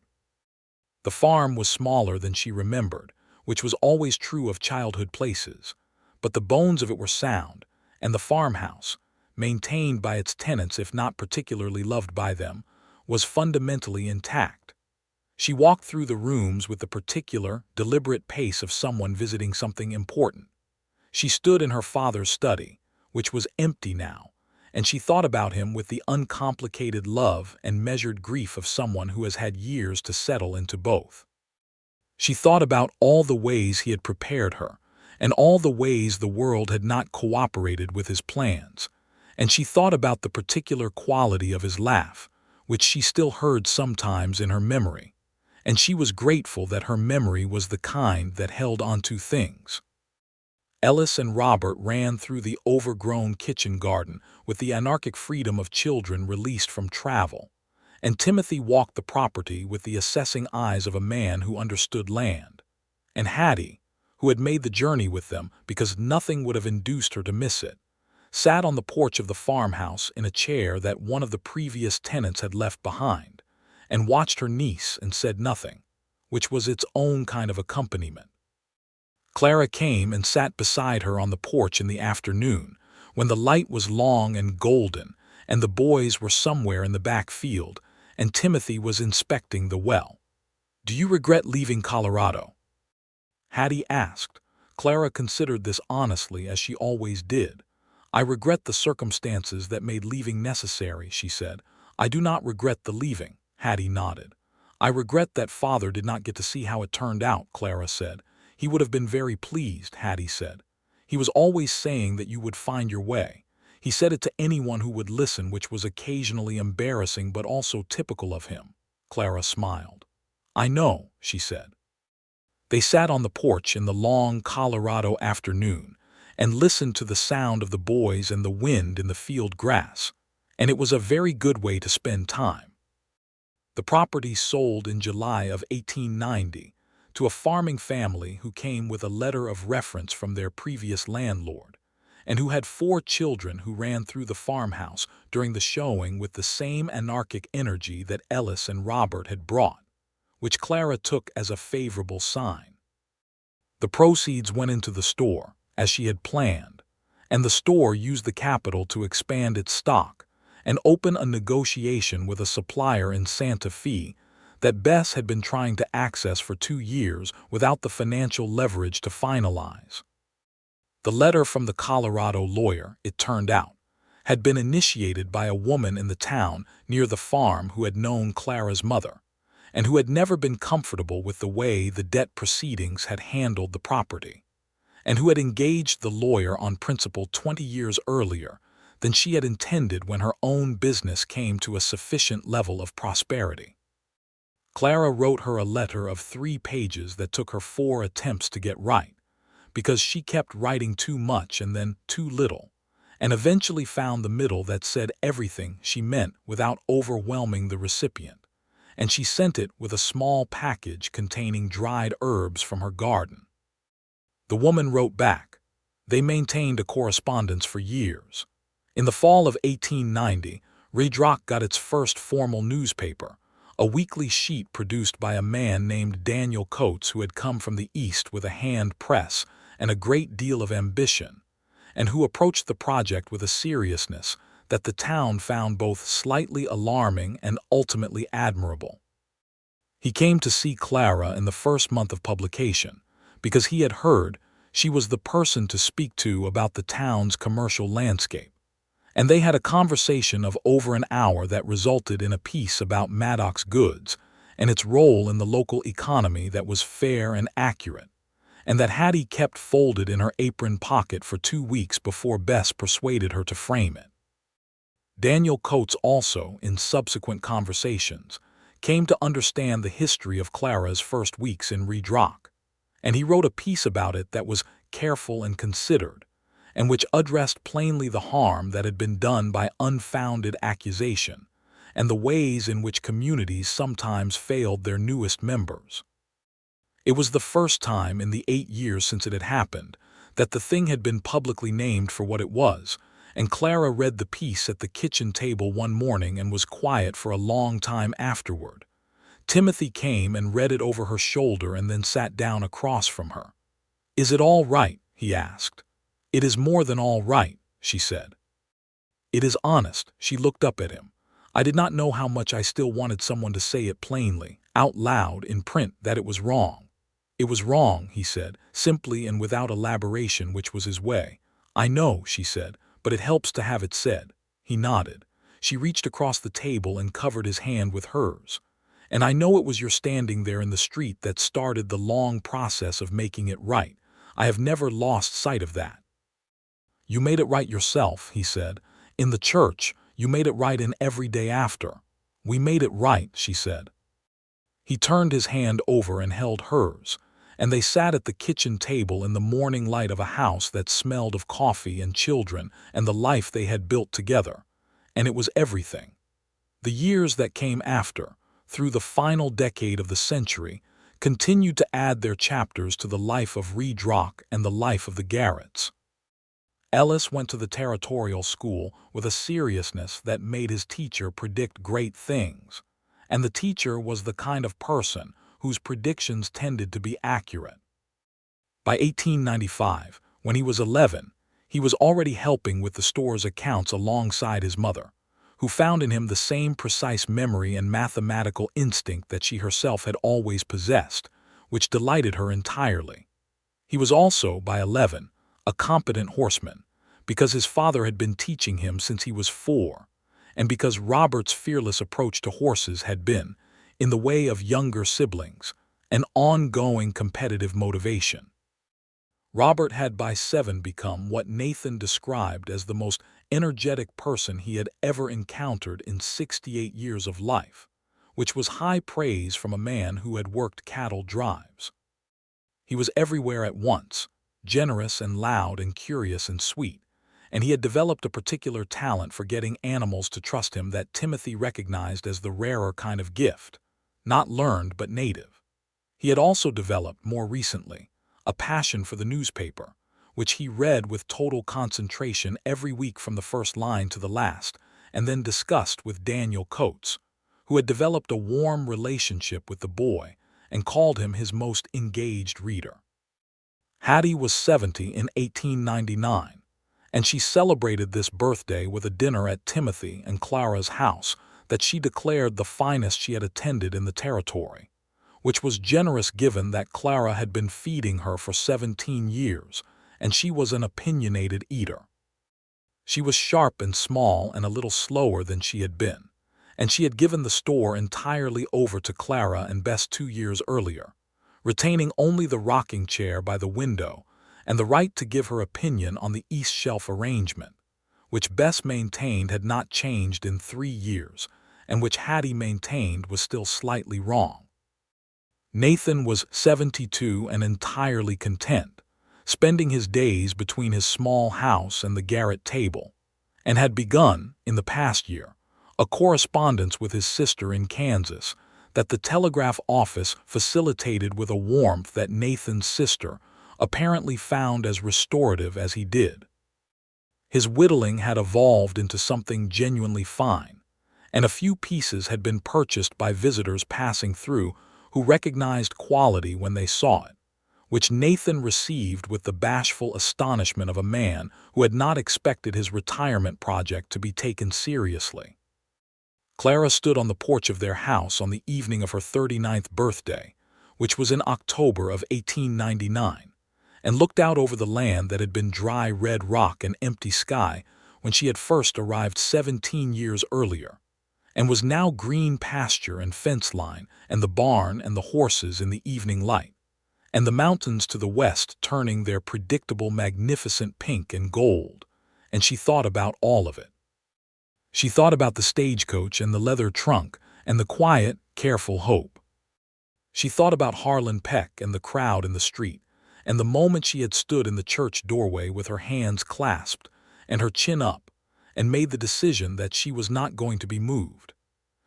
The farm was smaller than she remembered, which was always true of childhood places, but the bones of it were sound, and the farmhouse, maintained by its tenants if not particularly loved by them, was fundamentally intact. She walked through the rooms with the particular, deliberate pace of someone visiting something important. She stood in her father's study, which was empty now, and she thought about him with the uncomplicated love and measured grief of someone who has had years to settle into both. She thought about all the ways he had prepared her, and all the ways the world had not cooperated with his plans, and she thought about the particular quality of his laugh, which she still heard sometimes in her memory, and she was grateful that her memory was the kind that held onto things. Ellis and Robert ran through the overgrown kitchen garden with the anarchic freedom of children released from travel, and Timothy walked the property with the assessing eyes of a man who understood land. And Hattie, who had made the journey with them because nothing would have induced her to miss it, sat on the porch of the farmhouse in a chair that one of the previous tenants had left behind, and watched her niece and said nothing, which was its own kind of accompaniment. Clara came and sat beside her on the porch in the afternoon, when the light was long and golden, and the boys were somewhere in the back field, and Timothy was inspecting the well. "Do you regret leaving Colorado?" Hattie asked. Clara considered this honestly, as she always did. "I regret the circumstances that made leaving necessary," she said. "I do not regret the leaving," Hattie nodded. "I regret that father did not get to see how it turned out," Clara said. "He would have been very pleased," Hattie said. "He was always saying that you would find your way. He said it to anyone who would listen, which was occasionally embarrassing but also typical of him." Clara smiled. "I know," she said. They sat on the porch in the long Colorado afternoon and listened to the sound of the boys and the wind in the field grass, and it was a very good way to spend time. The property sold in July of 1890 to a farming family who came with a letter of reference from their previous landlord, and who had 4 children who ran through the farmhouse during the showing with the same anarchic energy that Ellis and Robert had brought, which Clara took as a favorable sign. The proceeds went into the store, as she had planned, and the store used the capital to expand its stock and open a negotiation with a supplier in Santa Fe that Bess had been trying to access for 2 years without the financial leverage to finalize. The letter from the Colorado lawyer, it turned out, had been initiated by a woman in the town near the farm who had known Clara's mother, and who had never been comfortable with the way the debt proceedings had handled the property, and who had engaged the lawyer on principle 20 years earlier than she had intended when her own business came to a sufficient level of prosperity. Clara wrote her a letter of 3 pages that took her 4 attempts to get right, because she kept writing too much and then too little, and eventually found the middle that said everything she meant without overwhelming the recipient, and she sent it with a small package containing dried herbs from her garden. The woman wrote back. They maintained a correspondence for years. In the fall of 1890, Redrock got its first formal newspaper, a weekly sheet produced by a man named Daniel Coates, who had come from the East with a hand press and a great deal of ambition, and who approached the project with a seriousness that the town found both slightly alarming and ultimately admirable. He came to see Clara in the first month of publication, because he had heard she was the person to speak to about the town's commercial landscape, and they had a conversation of over an hour that resulted in a piece about Maddox goods and its role in the local economy that was fair and accurate, and that Hattie kept folded in her apron pocket for 2 weeks before Bess persuaded her to frame it. Daniel Coates also, in subsequent conversations, came to understand the history of Clara's first weeks in Redrock, and he wrote a piece about it that was careful and considered, and which addressed plainly the harm that had been done by unfounded accusation, and the ways in which communities sometimes failed their newest members. It was the first time in the 8 years since it had happened that the thing had been publicly named for what it was, and Clara read the piece at the kitchen table one morning and was quiet for a long time afterward. Timothy came and read it over her shoulder and then sat down across from her. "Is it all right?" he asked. "It is more than all right," she said. "It is honest." She looked up at him. "I did not know how much I still wanted someone to say it plainly, out loud, in print, that it was wrong." "It was wrong," he said, simply and without elaboration, which was his way. "I know," she said, "but it helps to have it said." He nodded. She reached across the table and covered his hand with hers. "And I know it was your standing there in the street that started the long process of making it right. I have never lost sight of that." "You made it right yourself," he said. "In the church, you made it right in every day after." "We made it right," she said. He turned his hand over and held hers, and they sat at the kitchen table in the morning light of a house that smelled of coffee and children and the life they had built together. And it was everything. The years that came after, through the final decade of the century, continued to add their chapters to the life of Redrock and the life of the Garretts. Ellis went to the territorial school with a seriousness that made his teacher predict great things, and the teacher was the kind of person whose predictions tended to be accurate. By 1895, when he was 11, he was already helping with the store's accounts alongside his mother, who found in him the same precise memory and mathematical instinct that she herself had always possessed, which delighted her entirely. He was also, by 11, a competent horseman, because his father had been teaching him since he was 4, and because Robert's fearless approach to horses had been, in the way of younger siblings, an ongoing competitive motivation. Robert had by 7 become what Nathan described as the most energetic person he had ever encountered in 68 years of life, which was high praise from a man who had worked cattle drives. He was everywhere at once, generous and loud and curious and sweet, and he had developed a particular talent for getting animals to trust him that Timothy recognized as the rarer kind of gift, not learned but native. He had also developed, more recently, a passion for the newspaper, which he read with total concentration every week from the first line to the last, and then discussed with Daniel Coates, who had developed a warm relationship with the boy and called him his most engaged reader. Hattie was 70 in 1899, and she celebrated this birthday with a dinner at Timothy and Clara's house that she declared the finest she had attended in the territory, which was generous given that Clara had been feeding her for 17 years, and she was an opinionated eater. She was sharp and small and a little slower than she had been, and she had given the store entirely over to Clara and Bess 2 years earlier, retaining only the rocking chair by the window and the right to give her opinion on the east shelf arrangement, which Bess maintained had not changed in 3 years, and which Hattie maintained was still slightly wrong. Nathan was 72 and entirely content, spending his days between his small house and the Garrett table, and had begun, in the past year, a correspondence with his sister in Kansas that the telegraph office facilitated with a warmth that Nathan's sister apparently found as restorative as he did. His whittling had evolved into something genuinely fine, and a few pieces had been purchased by visitors passing through who recognized quality when they saw it, which Nathan received with the bashful astonishment of a man who had not expected his retirement project to be taken seriously. Clara stood on the porch of their house on the evening of her 39th birthday, which was in October of 1899, and looked out over the land that had been dry red rock and empty sky when she had first arrived 17 years earlier, and was now green pasture and fence line and the barn and the horses in the evening light, and the mountains to the west turning their predictable magnificent pink and gold, and she thought about all of it. She thought about the stagecoach and the leather trunk and the quiet, careful Hope. She thought about Harlan Peck and the crowd in the street, and the moment she had stood in the church doorway with her hands clasped and her chin up, and made the decision that she was not going to be moved.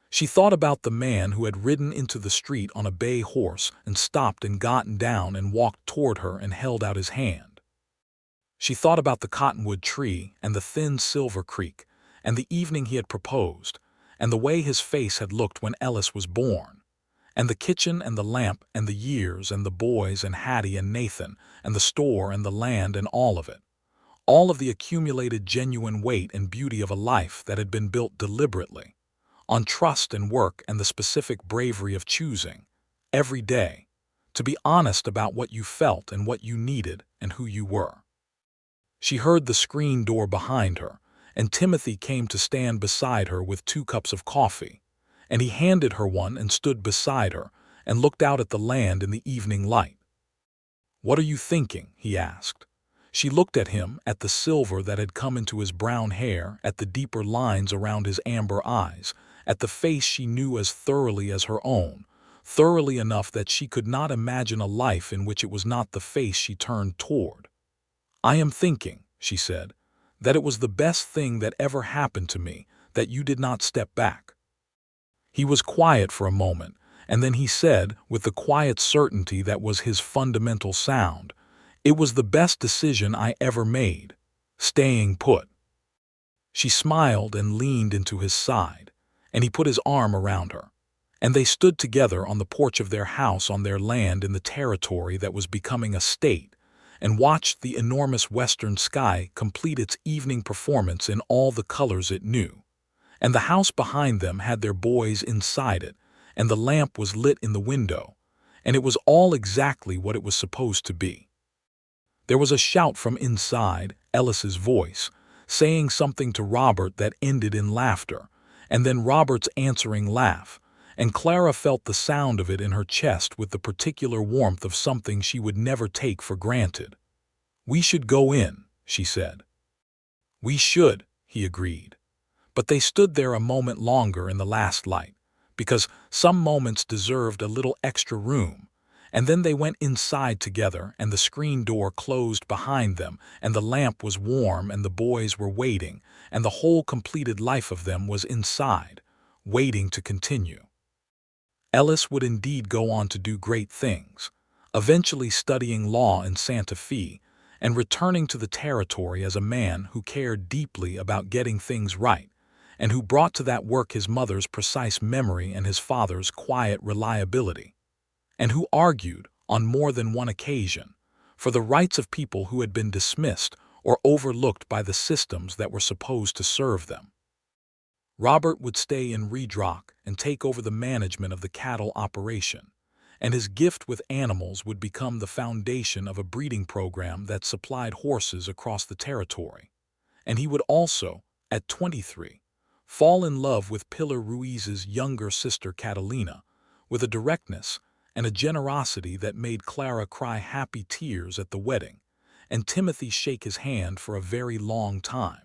She thought about the man who had ridden into the street on a bay horse and stopped and gotten down and walked toward her and held out his hand. She thought about the cottonwood tree and the thin silver creek and the evening he had proposed and the way his face had looked when Ellis was born, and the kitchen and the lamp and the years and the boys and Hattie and Nathan and the store and the land and all of it. All of the accumulated genuine weight and beauty of a life that had been built deliberately, on trust and work and the specific bravery of choosing, every day, to be honest about what you felt and what you needed and who you were. She heard the screen door behind her, and Timothy came to stand beside her with 2 cups of coffee, and he handed her one and stood beside her and looked out at the land in the evening light. "What are you thinking?" he asked. She looked at him, at the silver that had come into his brown hair, at the deeper lines around his amber eyes, at the face she knew as thoroughly as her own, thoroughly enough that she could not imagine a life in which it was not the face she turned toward. "I am thinking," she said, "that it was the best thing that ever happened to me, that you did not step back." He was quiet for a moment, and then he said, with the quiet certainty that was his fundamental sound, "It was the best decision I ever made, staying put." She smiled and leaned into his side, and he put his arm around her, and they stood together on the porch of their house on their land in the territory that was becoming a state, and watched the enormous western sky complete its evening performance in all the colors it knew. And the house behind them had their boys inside it, and the lamp was lit in the window, and it was all exactly what it was supposed to be. There was a shout from inside, Ellis's voice, saying something to Robert that ended in laughter, and then Robert's answering laugh, and Clara felt the sound of it in her chest with the particular warmth of something she would never take for granted. "We should go in," she said. "We should," he agreed. But they stood there a moment longer in the last light, because some moments deserved a little extra room, and then they went inside together, and the screen door closed behind them, and the lamp was warm, and the boys were waiting, and the whole completed life of them was inside, waiting to continue. Ellis would indeed go on to do great things, eventually studying law in Santa Fe, and returning to the territory as a man who cared deeply about getting things right, and who brought to that work his mother's precise memory and his father's quiet reliability, and who argued, on more than one occasion, for the rights of people who had been dismissed or overlooked by the systems that were supposed to serve them. Robert would stay in Redrock and take over the management of the cattle operation, and his gift with animals would become the foundation of a breeding program that supplied horses across the territory. And he would also, at 23, fall in love with Pilar Ruiz's younger sister Catalina, with a directness and a generosity that made Clara cry happy tears at the wedding, and Timothy shake his hand for a very long time.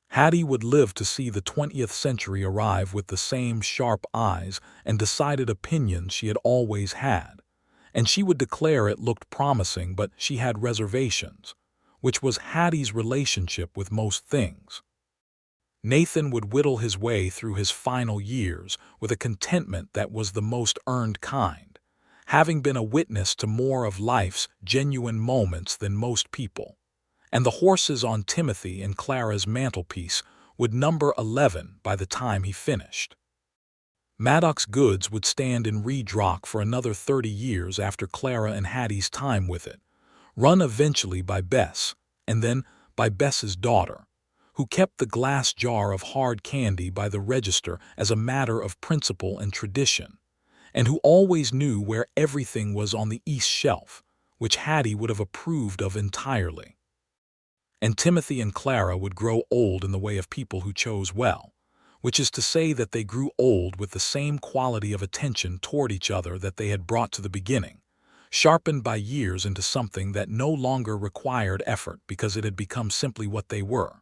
Hattie would live to see the 20th century arrive with the same sharp eyes and decided opinions she had always had, and she would declare it looked promising, but she had reservations, which was Hattie's relationship with most things. Nathan would whittle his way through his final years with a contentment that was the most earned kind, having been a witness to more of life's genuine moments than most people. And the horses on Timothy and Clara's mantelpiece would number 11 by the time he finished. Maddox goods would stand in Redrock for another 30 years after Clara and Hattie's time with it, run eventually by Bess, and then by Bess's daughter, who kept the glass jar of hard candy by the register as a matter of principle and tradition, and who always knew where everything was on the east shelf, which Hattie would have approved of entirely. And Timothy and Clara would grow old in the way of people who chose well, which is to say that they grew old with the same quality of attention toward each other that they had brought to the beginning, sharpened by years into something that no longer required effort because it had become simply what they were.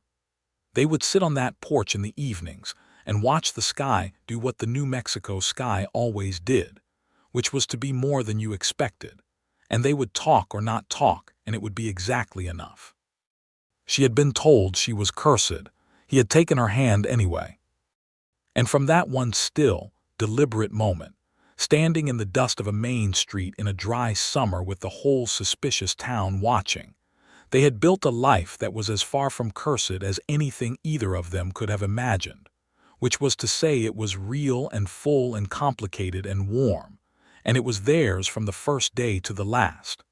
They would sit on that porch in the evenings and watch the sky do what the New Mexico sky always did, which was to be more than you expected, and they would talk or not talk, and it would be exactly enough. She had been told she was cursed. He had taken her hand anyway. And from that one still, deliberate moment, standing in the dust of a main street in a dry summer with the whole suspicious town watching, they had built a life that was as far from cursed as anything either of them could have imagined, which was to say it was real and full and complicated and warm, and it was theirs from the first day to the last.